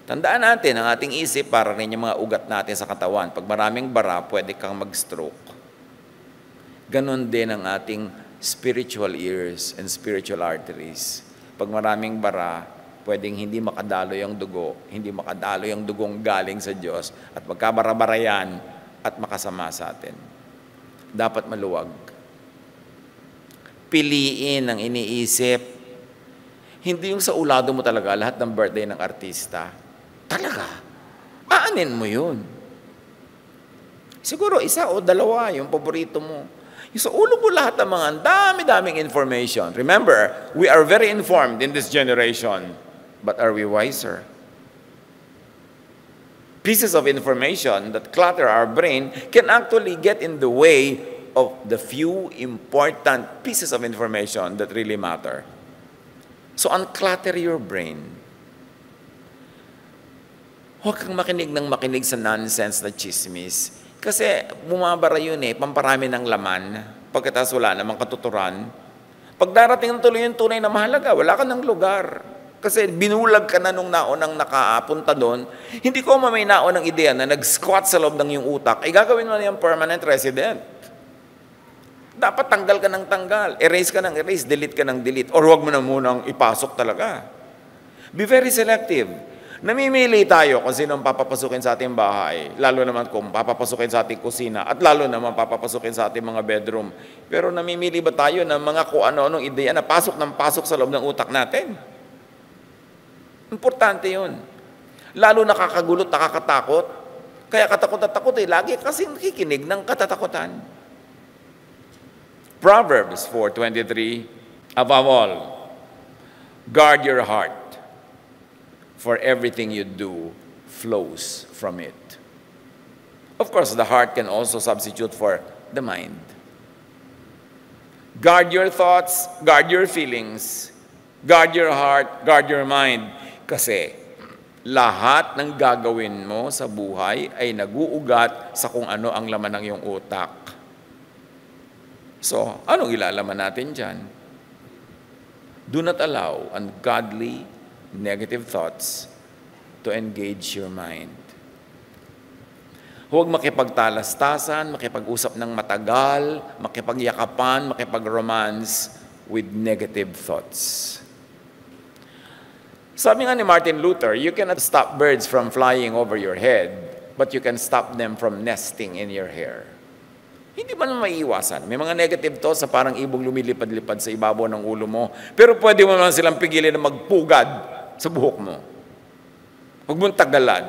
Tandaan natin, ang ating isip para rin yung mga ugat natin sa katawan. Pag maraming bara, pwede kang mag-stroke. Ganon din ang ating spiritual ears and spiritual arteries. Pag maraming bara, pwedeng hindi makadalo yung dugo, hindi makadalo yung dugong galing sa Diyos, at magkabara-bara yan at makasama sa atin. Dapat maluwag. Piliin ang iniisip. Hindi yung sa ulado mo talaga, lahat ng birthday ng artista. Talaga. Aanin mo yun. Siguro isa o dalawa yung paborito mo. Yung sa ulo mo lahat ng mga dami-daming information. Remember, we are very informed in this generation. But are we wiser? Pieces of information that clutter our brain can actually get in the way of the few important pieces of information that really matter. So unclutter your brain. Huwag kang makinig sa nonsense na chismis. Kasi bumabara yun pamparami ng laman. Pagkatapos wala namang katuturan. Pag darating ng tuloy yung tunay na mahalaga, wala ka ng lugar. Kasi binulag ka na nung naonang nakaapunta doon. Hindi ko may naonang ideya na nag-squat sa loob ng yung utak, ay gagawin mo na yung permanent resident. Dapat tanggal ka ng tanggal, erase ka ng erase, delete ka ng delete, or huwag mo na munang ipasok talaga. Be very selective. Namimili tayo kung sino ang papapasukin sa ating bahay, lalo naman kung papapasukin sa ating kusina, at lalo naman papapasukin sa ating mga bedroom. Pero namimili ba tayo ng mga kung ano-anong ideya na pasok ng pasok sa loob ng utak natin? Importante yun. Lalo nakakagulot, nakakatakot. Kaya katakot at takot lagi kasi nakikinig ng katatakutan. Proverbs 4:23, above all, guard your heart, for everything you do flows from it. Of course, the heart can also substitute for the mind. Guard your thoughts, guard your feelings, guard your heart, guard your mind. Kasi lahat ng gagawin mo sa buhay ay nag-uugat sa kung ano ang laman ng iyong utak. So, anong ilalaman natin dyan? Do not allow ungodly, negative thoughts to engage your mind. Huwag makipagtalastasan, makipag-usap ng matagal, makipagyakapan, makipag-romance with negative thoughts. Sabi nga ni Martin Luther, you cannot stop birds from flying over your head, but you can stop them from nesting in your hair. Hindi man maiiwasan. May mga negative thoughts na parang ibong lumilipad-lipad sa ibabaw ng ulo mo, pero pwede mo naman silang pigilin na magpugad sa buhok mo. Huwag mong tagalan.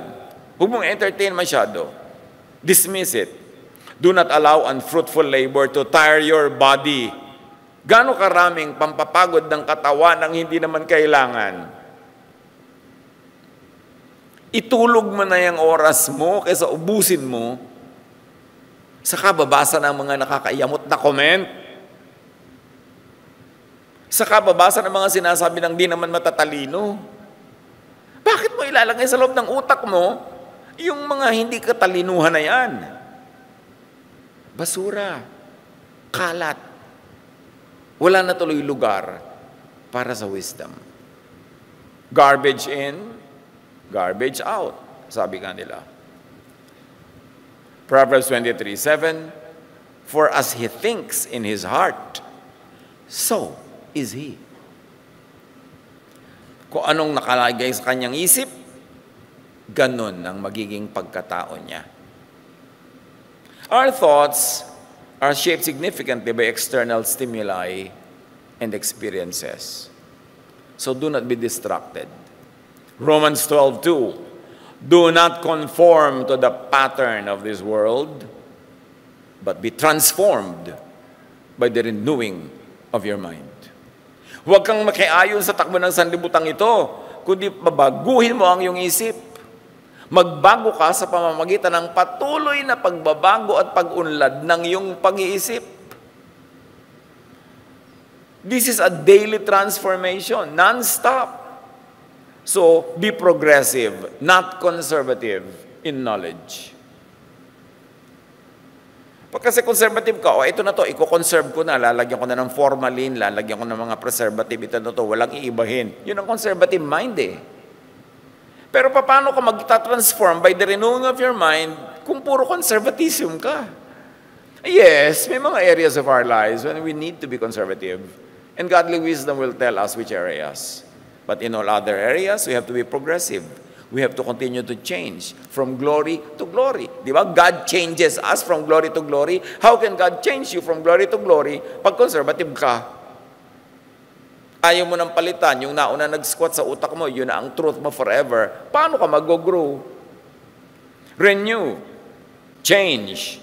Huwag mong entertain masyado. Dismiss it. Do not allow unfruitful labor to tire your body. Gaano karaming pampapagod ng katawan ang hindi naman kailangan? Itulog mo na yung oras mo kaysa ubusin mo sa kababasa ng mga nakakaiyamot na comment. Sa kababasa ng mga sinasabi ng di naman matatalino. Bakit mo ilalagay sa loob ng utak mo yung mga hindi katalinuhan na yan? Basura. Kalat. Wala na tuloy lugar para sa wisdom. Garbage in, garbage out, sabi nga nila. Proverbs 23:7, for as he thinks in his heart, so is he. Kung anong nakalagay sa kanyang isip, ganun ang magiging pagkatao niya. Our thoughts are shaped significantly by external stimuli and experiences. So do not be distracted. Romans 12:2, do not conform to the pattern of this world, but be transformed by the renewing of your mind. Huwag kang makiayon sa takbo ng sanlibutan ito, kundi babaguhin mo ang iyong isip. Magbago ka sa pamamagitan ng patuloy na pagbabago at pag-unlad ng iyong pag-iisip. This is a daily transformation, non-stop. So, be progressive, not conservative in knowledge. Pag kasi conservative ka, ito na to, i-conserve ko na, lalagyan ko na ng formalin, lalagyan ko ng mga preservative, ito na to, walang iibahin. Yun ang conservative mind Pero paano ka magta-transform by the renewing of your mind kung puro conservatism ka? Yes, may mga areas of our lives when we need to be conservative. And godly wisdom will tell us which areas. But in all other areas, we have to be progressive. We have to continue to change from glory to glory. Di ba? God changes us from glory to glory. How can God change you from glory to glory pag conservative ka? Ayaw mo nang palitan. Yung nauna nag-squat sa utak mo, yun na ang truth mo forever. Paano ka mag-grow? Renew, change,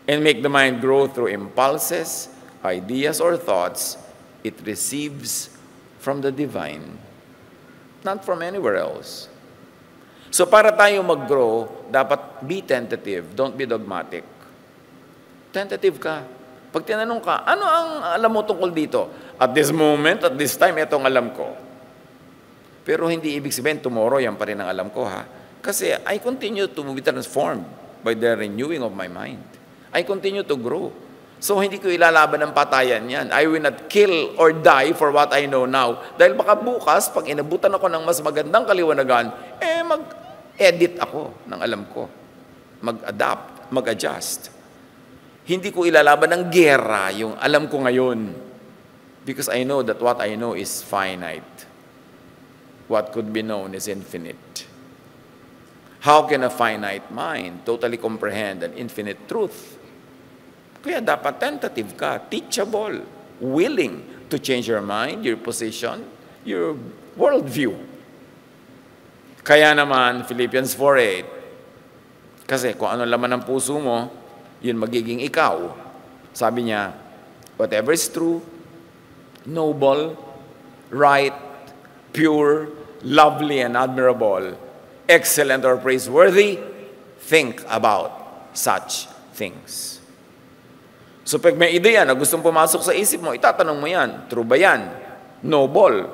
and make the mind grow through impulses, ideas, or thoughts it receives from the divine, not from anywhere else. So para tayo mag-grow, dapat be tentative, don't be dogmatic. Tentative ka. Pag tinanong ka, ano ang alam mo tungkol dito? At this moment, at this time, ito ang alam ko. Pero hindi ibig sabihin, tomorrow, yan pa rin ang alam ko, ha? Kasi I continue to be transformed by the renewing of my mind. I continue to grow. So, hindi ko ilalaban ng patayan yan. I will not kill or die for what I know now. Dahil baka bukas, pag inabutan ako ng mas magandang kaliwanagan, mag-edit ako ng alam ko. Mag-adapt, mag-adjust. Hindi ko ilalaban ng gera yung alam ko ngayon. Because I know that what I know is finite. what could be known is infinite. How can a finite mind totally comprehend an infinite truth? Kaya dapat tentative ka, teachable, willing to change your mind, your position, your worldview. Kaya naman, Philippians 4:8, kasi kung ano laman ng puso mo, yun magiging ikaw. Sabi niya, whatever is true, noble, right, pure, lovely, and admirable, excellent or praiseworthy, think about such things. So pag may ideya na gustong pumasok sa isip mo, itatanong mo yan, true ba yan? Noble?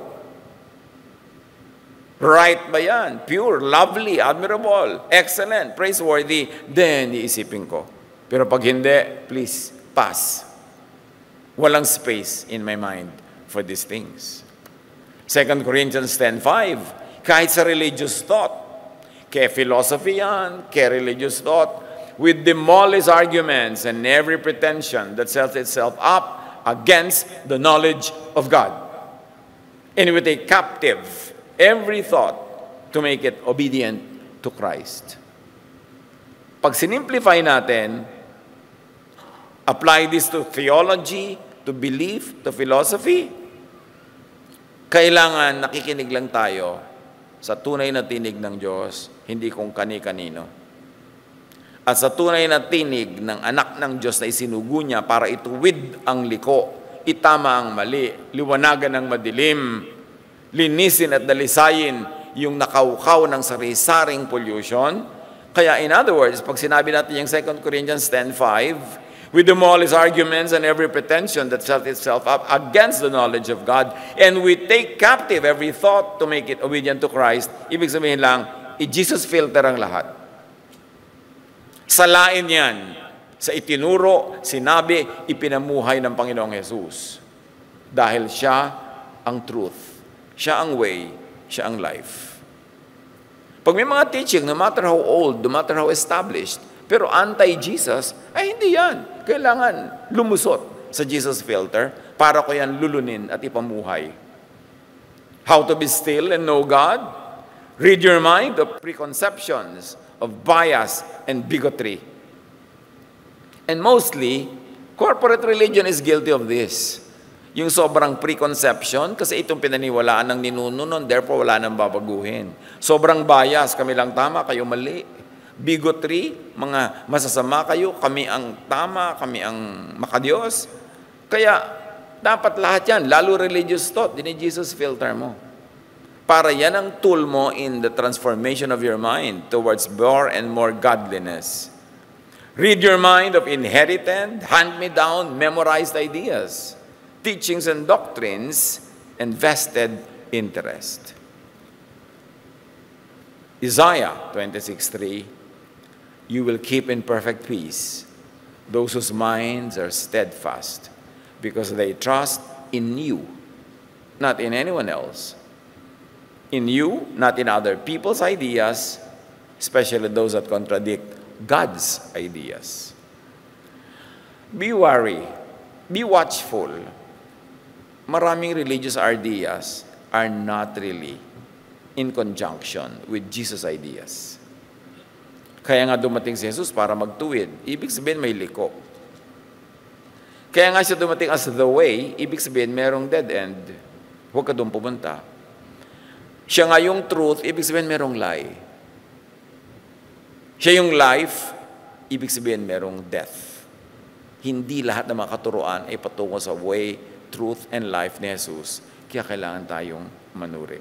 Right ba yan? Pure, lovely, admirable, excellent, praiseworthy? Then, iisipin ko. Pero pag hindi, please, pass. Walang space in my mind for these things. 2 Corinthians 10:5, kahit sa religious thought, kaya philosophy yan, kaya religious thought, we demolish arguments and every pretension that sets itself up against the knowledge of God. And we take captive every thought to make it obedient to Christ. Pag sinimplify natin, apply this to theology, to belief, to philosophy, kailangan nakikinig lang tayo sa tunay na tinig ng Diyos, hindi kung kani-kanino. At sa tunay na tinig ng anak ng Diyos na isinugo niya para ituwid ang liko, itama ang mali, liwanagan ang madilim, linisin at dalisayin yung nakaukaw ng sari-saring pollution. Kaya in other words, pag sinabi natin yung 2 Corinthians 10:5, we demolish arguments and every pretension that sets itself up against the knowledge of God, and we take captive every thought to make it obedient to Christ. Ibig sabihin lang, i-Jesus filter ang lahat. Salain yan sa itinuro, sinabi, ipinamuhay ng Panginoong Jesus. Dahil siya ang truth, siya ang way, siya ang life. Pag may mga teaching, no matter how old, no matter how established, pero anti-Jesus, ay hindi yan. Kailangan lumusot sa Jesus filter para ko yan lulunin at ipamuhay. How to be still and know God? Rid your mind of preconceptions, of bias and bigotry. And mostly, corporate religion is guilty of this. Yung sobrang preconception, kasi itong pinaniwalaan ng ninuno nun, therefore wala nang babaguhin. Sobrang bias, kami lang tama, kayo mali. Bigotry, mga masasama kayo, kami ang tama, kami ang makadiyos. Kaya, dapat lahat yan, lalo religious thought, din Jesus filter mo. Para yan ang tool mo in the transformation of your mind towards more and more godliness. Rid your mind of inherited, hand-me-down, memorized ideas, teachings and doctrines, and vested interest. Isaiah 26:3, you will keep in perfect peace those whose minds are steadfast, because they trust in you, not in anyone else. In you, not in other people's ideas, especially those that contradict God's ideas. Be wary, be watchful. Maraming religious ideas are not really in conjunction with Jesus' ideas. Kaya nga dumating si Jesus para magtuwid. Ibig sabihin may liko. Kaya nga siya dumating as the way, ibig sabihin merong dead end. Huwag ka doon pumunta. Siya nga yung truth, ibig sabihin merong lie. Siya yung life, ibig sabihin merong death. Hindi lahat ng mga katuruan ay patungo sa way, truth, and life ni Jesus. Kaya kailangan tayong manuri.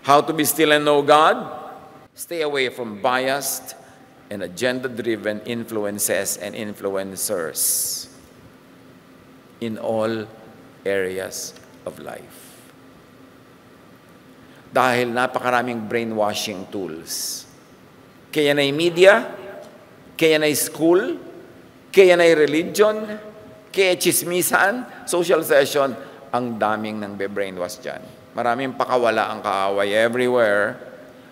How to be still and know God? Stay away from biased and agenda-driven influences and influencers in all areas of life. Dahil napakaraming brainwashing tools. Kaya na'y media, kaya na'y school, kaya na'y religion, kaya chismisan, social session, ang daming nang be-brainwash dyan. Maraming pakawala ang kaaway everywhere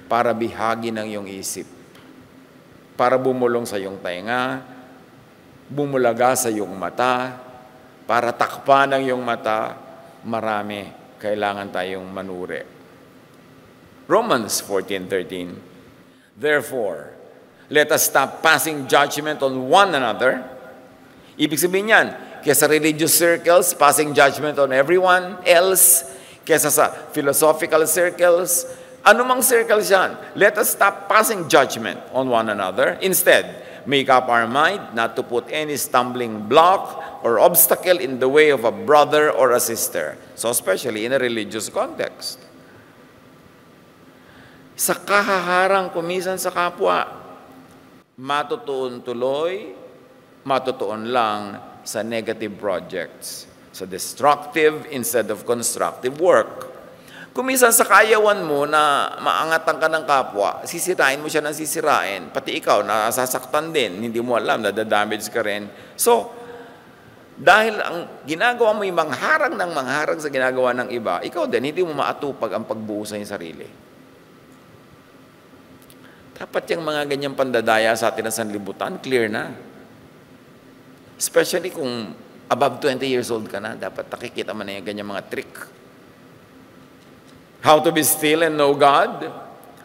para bihagi ng iyong isip. Para bumulong sa iyong tainga, bumulaga sa iyong mata, para takpan ang iyong mata, marami, kailangan tayong manuri. Romans 14:13. Therefore, let us stop passing judgment on one another. Ibig sabihin yan, kesa religious circles, passing judgment on everyone else, kesa sa philosophical circles, anumang circles yan, let us stop passing judgment on one another. Instead, make up our mind not to put any stumbling block or obstacle in the way of a brother or a sister. So especially in a religious context. Sa kahaharang kumisan sa kapwa, matutuon tuloy, matutuon lang sa negative projects, sa destructive instead of constructive work. Kumisan sa kayawan mo na maangatan ka ng kapwa, sisirain mo siya ng sisirain, pati ikaw, nasasaktan din, hindi mo alam, nadadamage ka rin. So, dahil ang ginagawa mo yung mangharang ng mangharang sa ginagawa ng iba, ikaw din, hindi mo maatupag ang pagbuo sa iyong sarili. Dapat yung mga ganyang pandadaya sa atin na sanlibutan, clear na. Especially kung above 20 years old ka na, dapat nakikita mo na yung ganyang mga trick. How to be still and know God?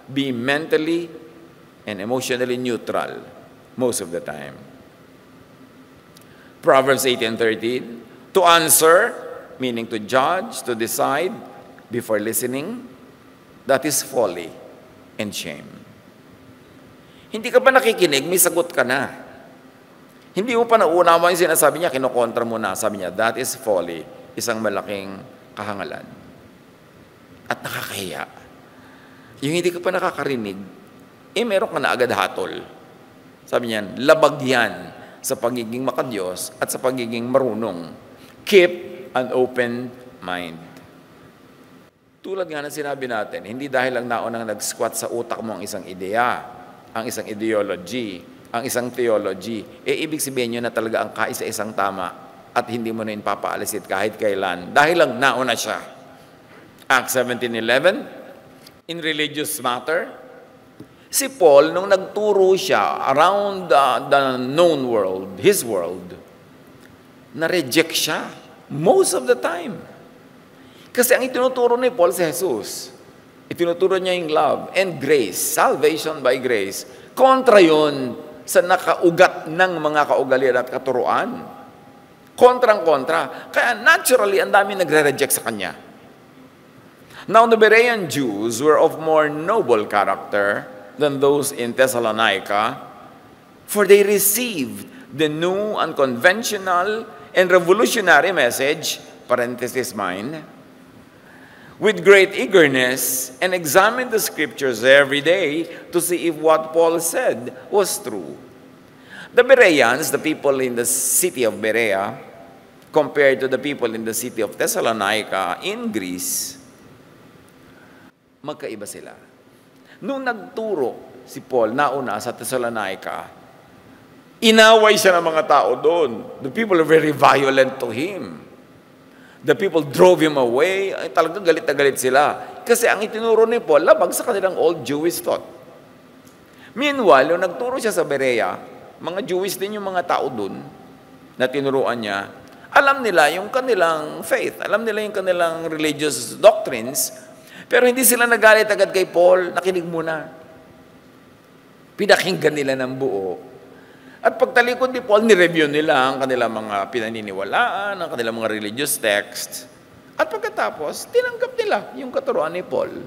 Be mentally and emotionally neutral most of the time. Proverbs 18:13. To answer, meaning to judge, to decide before listening, that is folly and shame. Hindi ka pa nakikinig, may sagot ka na. Hindi mo pa nauunawa yung sinasabi niya, kinokontra mo na. Sabi niya, that is folly, isang malaking kahangalan. At nakakahiya. Yung hindi ka pa nakakarinig, meron ka na agad hatol. Sabi niyan, labag yan sa pagiging makadiyos at sa pagiging marunong. Keep an open mind. Tulad nga ng sinabi natin, hindi dahil lang naunang nag-squat sa utak mo ang isang ideya, ang isang ideology, ang isang theology, ibig sabihin nyo na talaga ang kaisa-isang tama at hindi mo na yun papaalisit kahit kailan. Dahil lang nauna siya. Acts 17:11, in religious matter, si Paul, nung nagturo siya around the known world, his world, na-reject siya most of the time. Kasi ang itinuturo ni Paul si Jesus. Itinuturo niya yung love and grace, salvation by grace. Kontra yun sa nakaugat ng mga kaugalian at katuruan. Kontrang-kontra. Kaya naturally, ang dami nagre-reject sa kanya. Now, the Berean Jews were of more noble character than those in Thessalonica, for they received the new, unconventional, and revolutionary message, parenthesis mine, with great eagerness, and examined the scriptures every day to see if what Paul said was true. The Bereans, the people in the city of Berea, compared to the people in the city of Thessalonica in Greece, magkaiba sila. Nung nagturo si Paul nauna sa Thessalonica, inaway siya ng mga tao doon. The people are very violent to him. The people drove him away. Ay, talagang galit na galit sila. Kasi ang itinuro ni Paul, labag sa kanilang old Jewish thought. Meanwhile, nung nagturo siya sa Berea, mga Jewish din yung mga tao doon na tinuruan niya, alam nila yung kanilang faith, alam nila yung kanilang religious doctrines, pero hindi sila nagalit agad kay Paul, nakinig muna. Pinakinggan nila ng buo. At pagtalikod ni Paul, nireview nila ang kanilang mga pinaniniwalaan, ang kanilang mga religious texts. At pagkatapos, tinanggap nila yung katuruan ni Paul.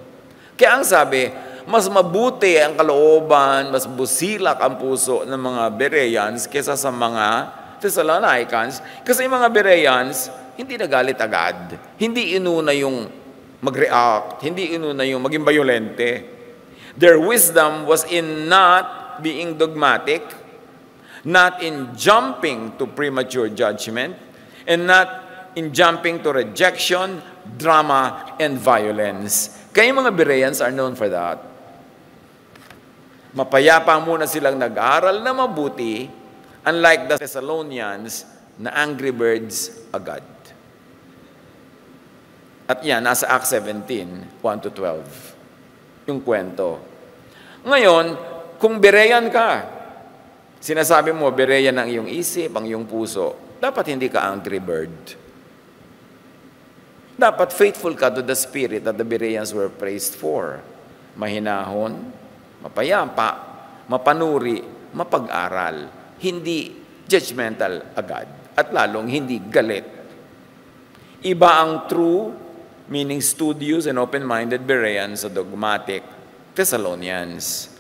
Kaya ang sabi, mas mabuti ang kalooban, mas busilak ang puso ng mga Bereans kaysa sa mga Thessalonians. Kasi yung mga Bereans, hindi nagalit agad. Hindi inuna yung mag-react, hindi inuna yung maging bayolente. Their wisdom was in not being dogmatic, not in jumping to premature judgment, and not in jumping to rejection, drama, and violence. Kaya mga Bereans are known for that. Mapayapa muna silang nag-aaral na mabuti, unlike the Thessalonians na angry birds agad. At yan, nasa Acts 17, 1-12. Yung kwento. Ngayon, kung Berean ka, sinasabi mo, Berean ang iyong isip, ang iyong puso, dapat hindi ka angry bird. Dapat faithful ka to the spirit that the Bereans were praised for. mahinahon, mapayapa, mapanuri, mapag-aral, hindi judgmental agad, at lalong hindi galit. Iba ang true, meaning studious and open-minded Bereans sa dogmatic Thessalonians.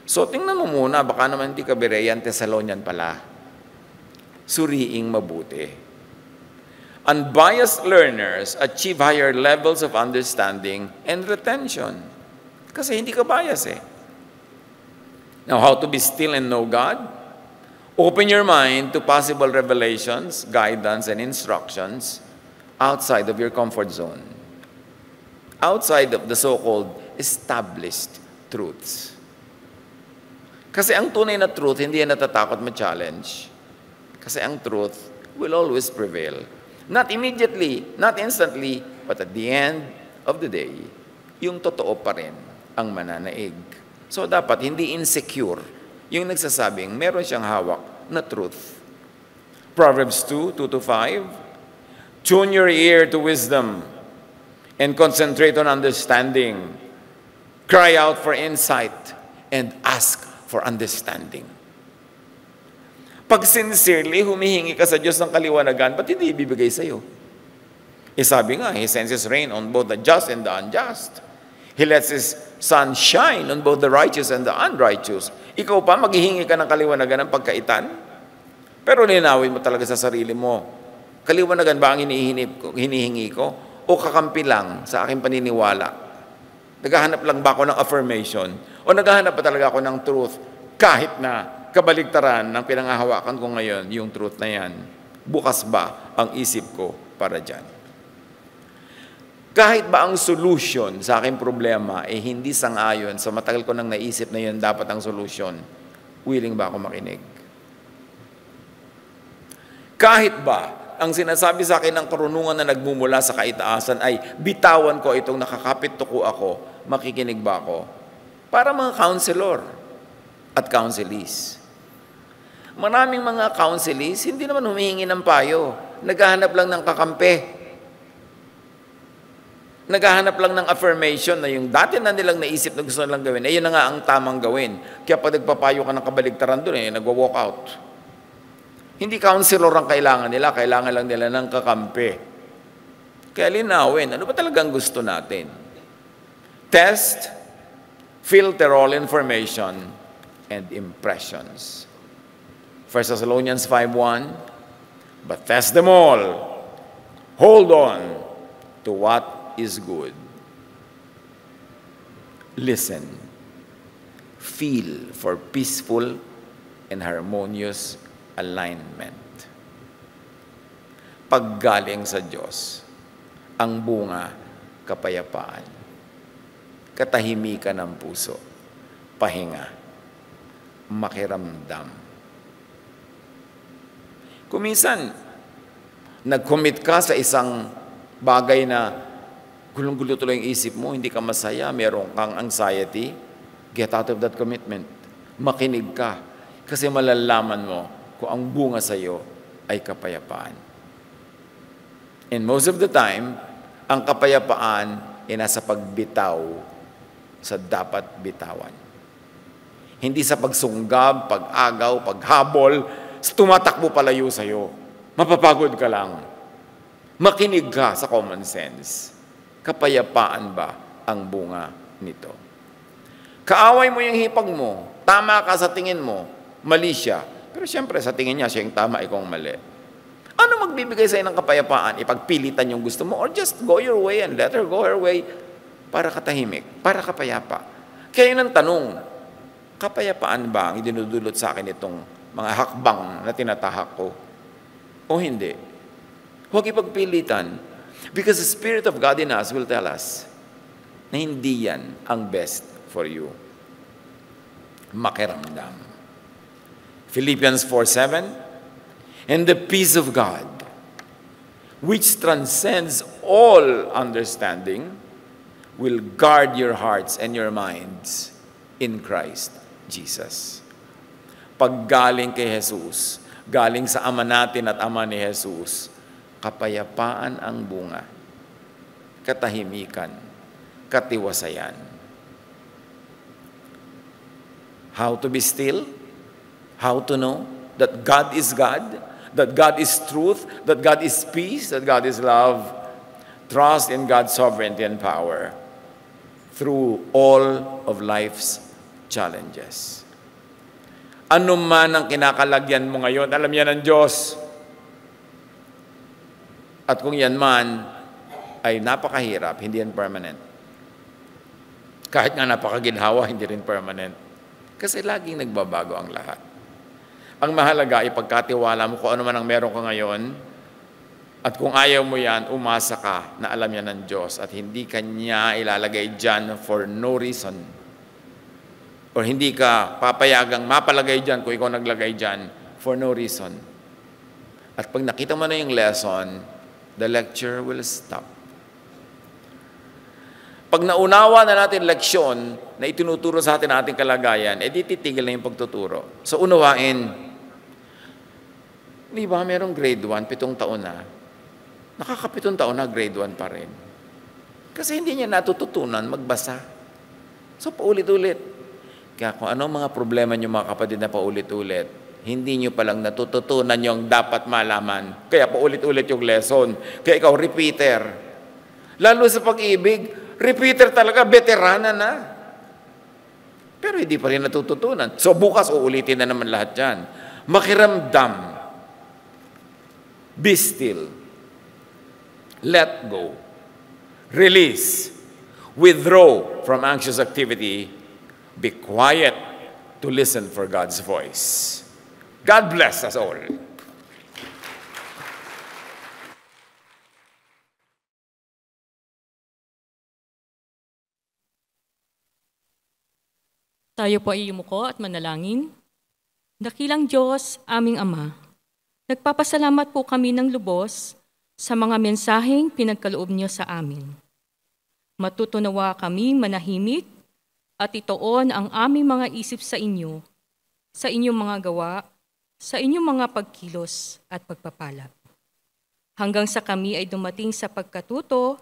So, tingnan mo muna, baka naman hindi ka Berean, Thessalonian pala. Suriing mabuti. Unbiased learners achieve higher levels of understanding and retention. Kasi hindi ka bias eh. Now, how to be still and know God? Open your mind to possible revelations, guidance, and instructions outside of your comfort zone. Outside of the so-called established truths. Kasi ang tunay na truth, hindi yan natatakot ma-challenge. Kasi ang truth will always prevail. Not immediately, not instantly, but at the end of the day, yung totoo pa rin ang mananaig. So dapat hindi insecure yung nagsasabing meron siyang hawak na truth. Proverbs 2:2-5, tune your ear to wisdom and concentrate on understanding. Cry out for insight and ask for understanding. Pag sincerely humihingi ka sa Diyos ng kaliwanagan, ba't hindi ibibigay sa'yo? Sabi nga, He sends His rain on both the just and the unjust. He lets His sun shine on both the righteous and the unrighteous. Ikaw pa, maghihingi ka ng kaliwanagan ng pagkaitan? Pero linawin mo talaga sa sarili mo, kaliwanagan ba ang hinihingi ko? O kakampi lang sa aking paniniwala? Naghahanap lang ba ako ng affirmation? O naghahanap pa talaga ako ng truth? Kahit na kabaligtaran ng pinangahawakan ko ngayon, yung truth na yan, bukas ba ang isip ko para dyan? Kahit ba ang solution sa aking problema hindi sang-ayon sa matagal ko nang naisip na yun dapat ang solution, willing ba ako makinig? Kahit ba ang sinasabi sa akin ng karunungan na nagmumula sa kaitaasan ay bitawan ko itong nakakapit tuko ako, makikinig ba ako? Para mga counselor at counselees. Maraming mga counselees, hindi naman humihingi ng payo. Naghahanap lang ng kakampi. Naghahanap lang ng affirmation na yung dati na nilang naisip na gusto nilang gawin, yun na nga ang tamang gawin. Kaya pag nagpapayo ka ng kabaligtaran doon, nagwa-walk out. Hindi counselor ang kailangan lang nila ng kakampi. Kaya linawin, ano ba talagang gusto natin? Test, filter all information, and impressions. 1 Thessalonians 5:1, but test them all. Hold on to what is good. Listen. Feel for peaceful and harmonious alignment. Paggaling sa Diyos, ang bunga, kapayapaan. Katahimikan ng puso, pahinga, makiramdam. Kuminsan, nag-commit ka sa isang bagay na gulong-gulo tuloy yung isip mo, hindi ka masaya, meron kang anxiety, get out of that commitment. Makinig ka, kasi malalaman mo kung ang bunga sa iyo ay kapayapaan. And most of the time, ang kapayapaan ay nasa pagbitaw sa dapat bitawan. Hindi sa pagsunggab, pag-agaw, paghabol, tumatakbo palayo sa iyo. Mapapagod ka lang. Makinig ka sa common sense. Kapayapaan ba ang bunga nito? Kaaway mo yung hipag mo, tama ka sa tingin mo, mali siya. Pero siyempre sa tingin niya, siya yung tama, ikaw ang mali. Ano magbibigay sa'yo ng kapayapaan? Ipagpilitan yung gusto mo or just go your way and let her go her way para katahimik, para kapayapa. Kaya yun ang tanong, kapayapaan ba ang idinudulot sa akin itong mga hakbang na tinatahak ko? O hindi? Huwag ipagpilitan. Because the Spirit of God in us will tell us na hindi yan ang best for you. Makiramdam. Philippians 4:7, and the peace of God, which transcends all understanding, will guard your hearts and your minds in Christ Jesus. Pag galing kay Jesus, galing sa Ama natin at Ama ni Jesus, kapayapaan ang bunga, katahimikan, katiwasayan. How to be still? How to know that God is God, that God is truth, that God is peace, that God is love. Trust in God's sovereignty and power through all of life's challenges. Ano man ang kinakalagyan mo ngayon, alam yan ng Diyos. At kung yan man ay napakahirap, hindi yan permanent. Kahit nga napakaginhawa, hindi rin permanent. Kasi laging nagbabago ang lahat. Ang mahalaga ay pagkatiwala mo kung ano man ang meron ka ngayon, at kung ayaw mo yan, umasa ka na alam yan ng Diyos at hindi ka niya ilalagay dyan for no reason. O hindi ka papayagang mapalagay dyan kung ikaw naglagay dyan for no reason. At pag nakita mo na yung lesson, the lecture will stop. Pag naunawa na natin leksyon na itinuturo sa atin ating kalagayan, edi titigil na yung pagtuturo. So unawain, di ba merong grade 1, 7 taon na, nakaka-7 taon na grade 1 pa rin. Kasi hindi niya natututunan magbasa. So paulit-ulit. Kaya kung ano mga problema niyo mga kapatid na paulit-ulit, hindi niyo palang natututunan yung dapat malaman. Kaya paulit-ulit yung lesson. Kaya ikaw, repeater. Lalo sa pag-ibig, repeater talaga, veterana na. Pero hindi pa rin natututunan. So bukas uulitin na naman lahat yan. Makiramdam. Be still. Let go. Release. Withdraw from anxious activity. Be quiet to listen for God's voice. God bless us all. Tayo po ay yumuko at manalangin. Dakilang Diyos, aming Ama, nagpapasalamat po kami ng lubos sa mga mensaheng pinagkaloob niyo sa amin. Matutunawa kami manahimik at itoon ang aming mga isip sa inyo, sa inyong mga gawa, sa inyong mga pagkilos at pagpapalad. Hanggang sa kami ay dumating sa pagkatuto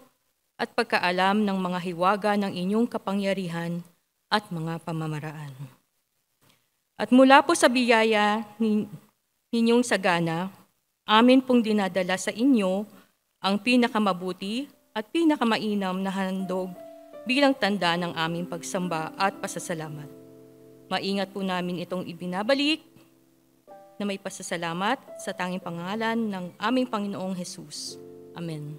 at pagkaalam ng mga hiwaga ng inyong kapangyarihan at mga pamamaraan. At mula po sa biyaya ninyong sagana, amin pong dinadala sa inyo ang pinakamamabuti at pinakamainam na handog bilang tanda ng aming pagsamba at pasasalamat. Maingat po namin itong ibinabalik na may pasasalamat sa tanging pangalan ng aming Panginoong Jesus. Amen.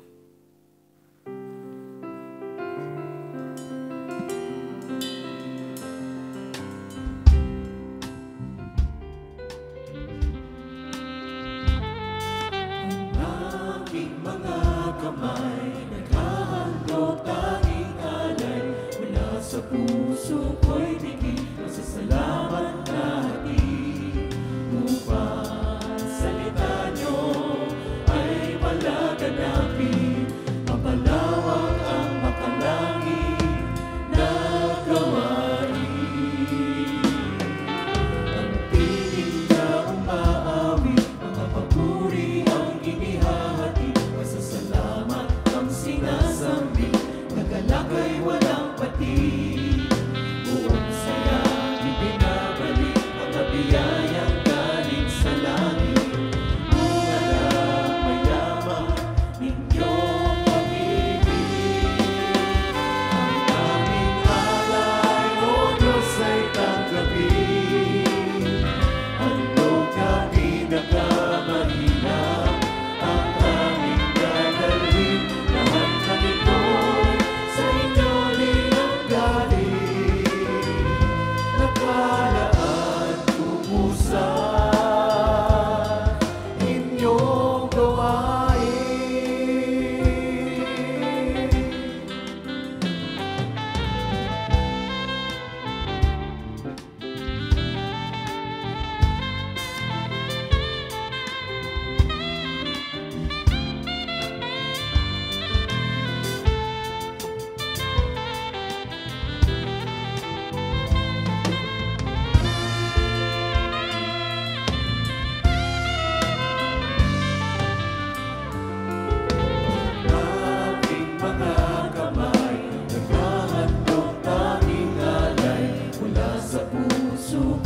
Aking mga kamay, naghahandog tanging alay, mula sa puso ko'y bigay masasalamat na hatid. Upang salita niyo ay palaganapin, mapalawak ang makalangit na gawain. Ang tinig na umaawit, mga papuri ang inihahatid, masasalamat ang sinasambi, nagalakay walang patid. Buong saya ibinabalik, mga biyayang galing sa langit. Bunga na mayaman ninyong pag-ibig. Ang aming alay, O Diyos, ay tanggapin. Handog kami nagkamahina, ang aming dadalhin. Lahat ng ito'y sa inyo din ang galing. Nakalaan kubusa inyong gawain. Aking mga kamay, naghahandog tanging alay, mula sa puso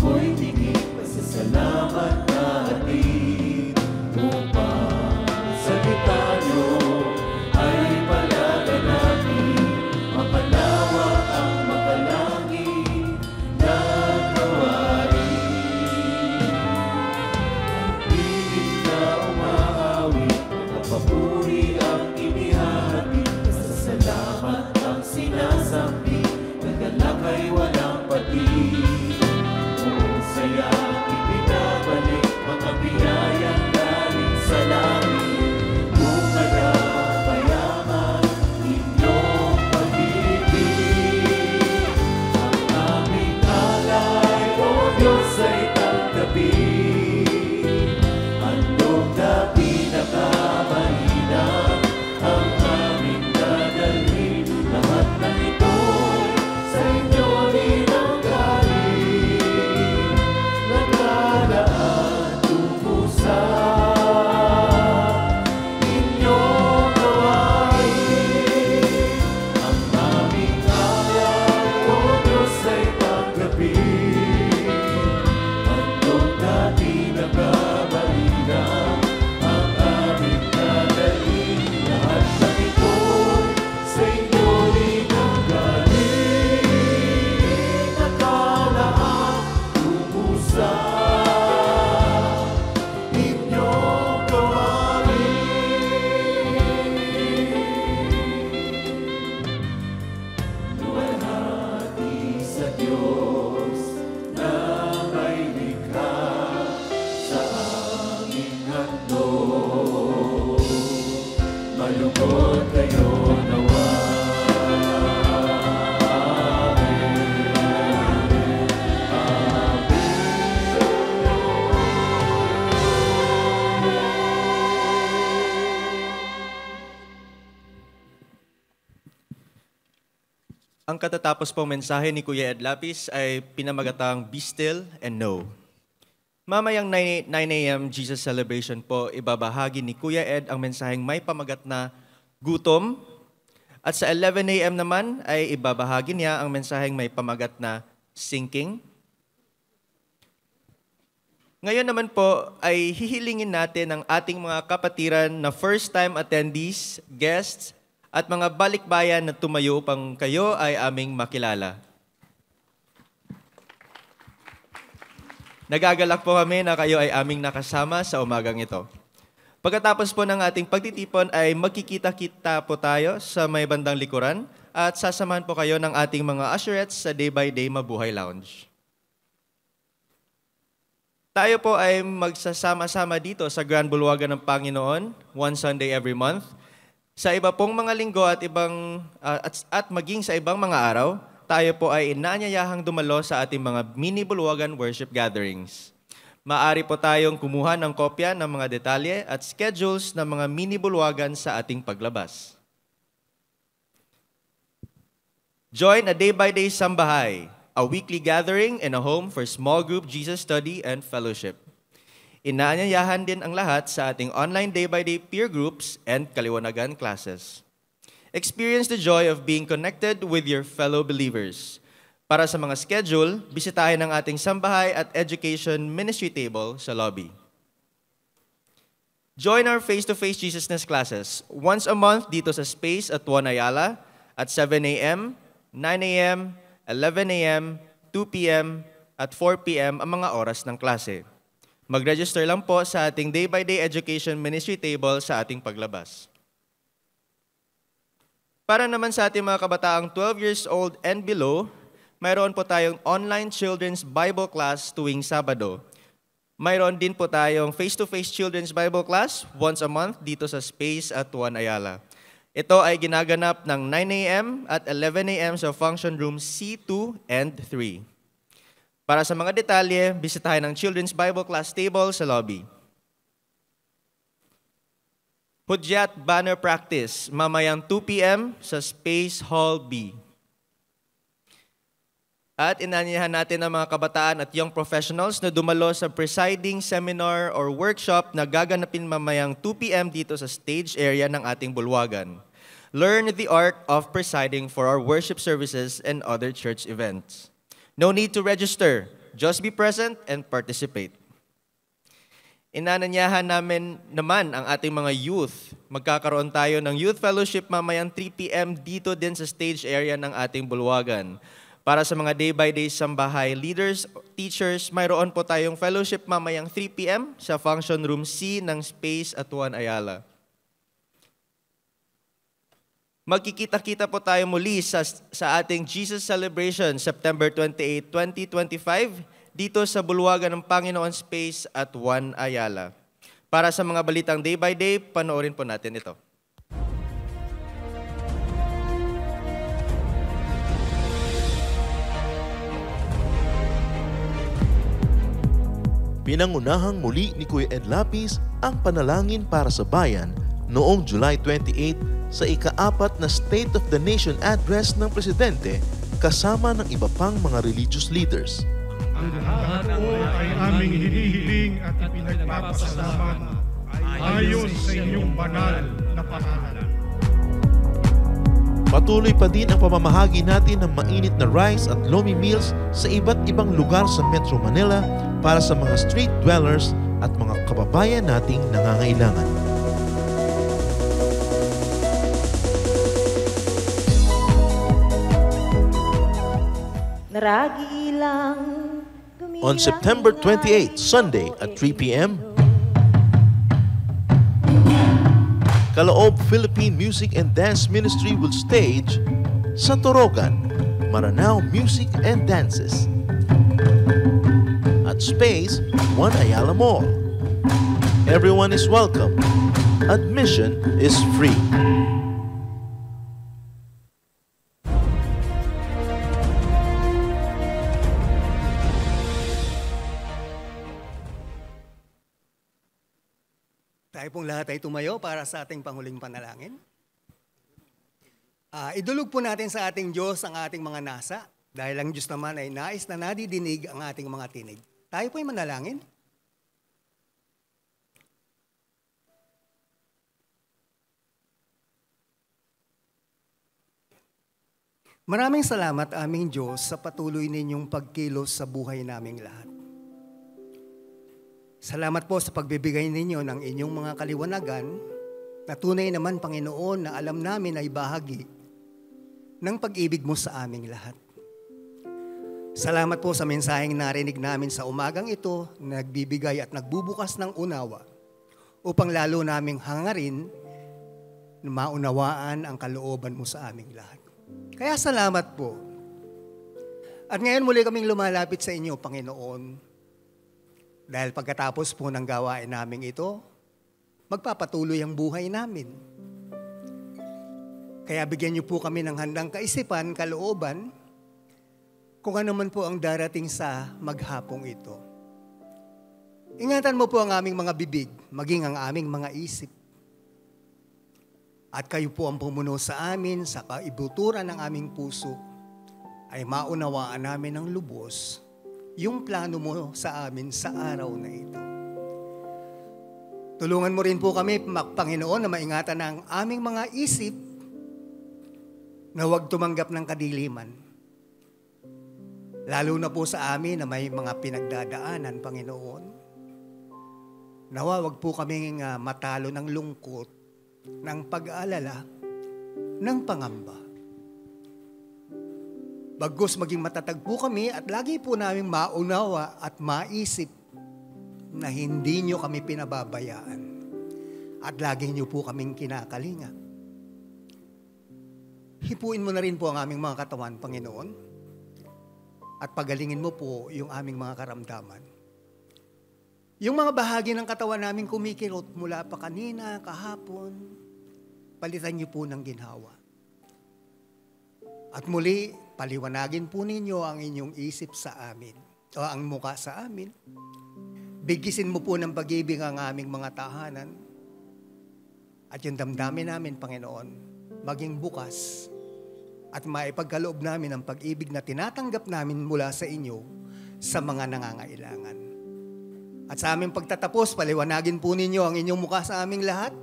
lingkod kayo nawa. Ang katatapos pong mensahe ni Kuya Ed Lapis ay pinamagatang Be Still and Know. Mamayang 9 a.m. Jesus Celebration po, ibabahagi ni Kuya Ed ang mensaheng may pamagat na gutom. At sa 11 a.m. naman ay ibabahagi niya ang mensaheng may pamagat na sinking. Ngayon naman po ay hihilingin natin ang ating mga kapatiran na first-time attendees, guests, at mga balikbayan na tumayo upang kayo ay aming makilala. Nagagalak po kami na kayo ay aming nakasama sa umagang ito. Pagkatapos po ng ating pagtitipon ay magkikita-kita po tayo sa may bandang likuran at sasamahan po kayo ng ating mga usherettes sa Day by Day Mabuhay Lounge. Tayo po ay magsasama-sama dito sa Grand Bulwagan ng Panginoon, one Sunday every month. Sa iba pong mga linggo at maging sa ibang mga araw, tayo po ay inaanyayahang dumalo sa ating mga mini bulwagan worship gatherings. Maaari po tayong kumuha ng kopya ng mga detalye at schedules ng mga mini bulwagan sa ating paglabas. Join a day-by-day sambahay, a weekly gathering in a home for small group Jesus study and fellowship. Inaanyayahan din ang lahat sa ating online day-by-day peer groups and kaliwanagan classes. Experience the joy of being connected with your fellow believers. Para sa mga schedule, bisitahin ang ating sambahay at education ministry table sa lobby. Join our face-to-face Jesusness classes once a month dito sa Space at 1 Ayala at 7 a.m., 9 a.m., 11 a.m., 2 p.m., at 4 p.m. ang mga oras ng klase. Mag-register lang po sa ating day-by-day education ministry table sa ating paglabas. Para naman sa ating mga kabataang 12 years old and below, mayroon po tayong online children's Bible class tuwing Sabado. Mayroon din po tayong face-to-face children's Bible class once a month dito sa Space at 1 Ayala. Ito ay ginaganap ng 9 a.m. at 11 a.m. sa function room C2 and 3. Para sa mga detalye, bisitahin ang Children's Bible Class table sa lobby. Hudyat Banner Practice, mamayang 2 p.m. sa Space Hall B. At inanyahan natin ang mga kabataan at young professionals na dumalo sa presiding seminar or workshop na gaganapin mamayang 2 p.m. dito sa stage area ng ating bulwagan. Learn the art of presiding for our worship services and other church events. No need to register. Just be present and participate. Inananyahan namin naman ang ating mga youth. Magkakaroon tayo ng youth fellowship mamayang 3 p.m. dito din sa stage area ng ating bulwagan. Para sa mga day-by-day sambahay leaders, teachers, mayroon po tayong fellowship mamayang 3 p.m. sa function room C ng Space at 1 Ayala. Magkikita-kita po tayo muli sa ating Jesus Celebration, September 28, 2025, dito sa Bulwagan ng Panginoon Space at 1 Ayala. Para sa mga balitang day by day, panoorin po natin ito. Pinangunahang muli ni Kuya Ed Lapis ang panalangin para sa bayan noong July 28 sa ika-4 na State of the Nation Address ng Presidente kasama ng iba pang mga religious leaders. Ang lahat po ay aming hinihiling at ipinagpapasalamat ayon sa inyong banal na pangalan. Patuloy pa din ang pamamahagi natin ng mainit na rice at lomi meals sa iba't ibang lugar sa Metro Manila para sa mga street dwellers at mga kababayan nating nangangailangan. On September 28, Sunday at 3 p.m., Kaloob Philippine Music and Dance Ministry will stage sa Torogan, Maranao Music and Dances at Space 1 Ayala Mall. Everyone is welcome. Admission is free. Tayo pong lahat ay tumayo para sa ating panghuling panalangin. Idulog po natin sa ating Diyos ang ating mga nasa, dahil ang Diyos naman ay nais na nadidinig ang ating mga tinig. Tayo po ay manalangin. Maraming salamat aming Diyos sa patuloy ninyong pagkilos sa buhay naming lahat. Salamat po sa pagbibigay ninyo ng inyong mga kaliwanagan na tunay naman, Panginoon, na alam namin ay bahagi ng pag-ibig mo sa aming lahat. Salamat po sa mensaheng narinig namin sa umagang ito na nagbibigay at nagbubukas ng unawa upang lalo naming hangarin na maunawaan ang kalooban mo sa aming lahat. Kaya salamat po. At ngayon muli kaming lumalapit sa inyo, Panginoon, dahil pagkatapos po ng gawain namin ito, magpapatuloy ang buhay namin. Kaya bigyan niyo po kami ng handang kaisipan, kalooban, kung ano man po ang darating sa maghapong ito. Ingatan mo po ang aming mga bibig, maging ang aming mga isip. At kayo po ang pumuno sa amin, sa kaibuturan ng aming puso, ay maunawaan namin ng lubos yung plano mo sa amin sa araw na ito. Tulungan mo rin po kami, Panginoon, na maingatan ang aming mga isip na huwag tumanggap ng kadiliman. Lalo na po sa amin na may mga pinagdadaanan, Panginoon. Nawa, huwag po kaming matalo ng lungkot, ng pag-aalala, ng pangamba. Bagkus maging matatag po kami at lagi po namin maunawa at maisip na hindi nyo kami pinababayaan at lagi nyo po kaming kinakalinga. Hipuin mo na rin po ang aming mga katawan, Panginoon, at pagalingin mo po yung aming mga karamdaman. Yung mga bahagi ng katawan namin kumikirot mula pa kanina, kahapon, palitan nyo po ng ginhawa. At muli, paliwanagin po ninyo ang inyong isip sa amin, o ang muka sa amin. Bigisin mo po ng pag-ibig ang aming mga tahanan. At yung damdamin namin, Panginoon, maging bukas at maipagkaloob namin ang pag-ibig na tinatanggap namin mula sa inyo sa mga nangangailangan. At sa aming pagtatapos, paliwanagin po ninyo ang inyong muka sa aming lahat.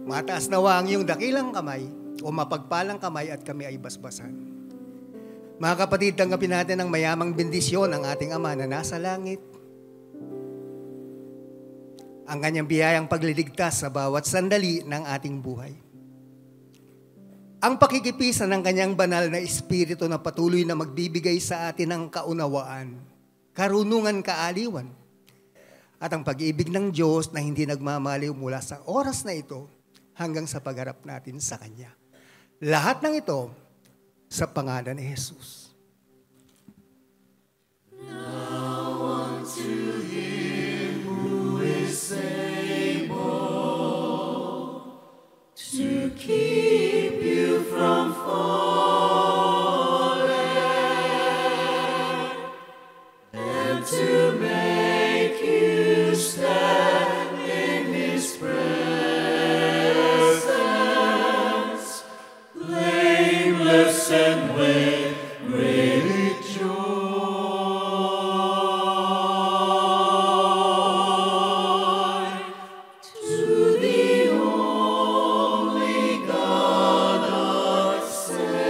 Mataas nawa ang iyong dakilang kamay o mapagpalang kamay at kami ay basbasan. Mga kapatid, tanggapin natin ang mayamang bendisyon ng ating Ama na nasa langit. Ang kanyang biyayang pagliligtas sa bawat sandali ng ating buhay. Ang pakikipisan ng kanyang banal na Espiritu na patuloy na magbibigay sa atin ng kaunawaan, karunungan, kaaliwan, at ang pag-ibig ng Diyos na hindi nagmamaliw mula sa oras na ito hanggang sa pagharap natin sa Kanya. Lahat ng ito sa pangalan ni Jesus. Now unto Him who is able to keep you from falling and to make you stand in His presence, blameless and with great joy, to the only God our Savior,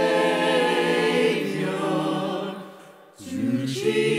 to Jesus.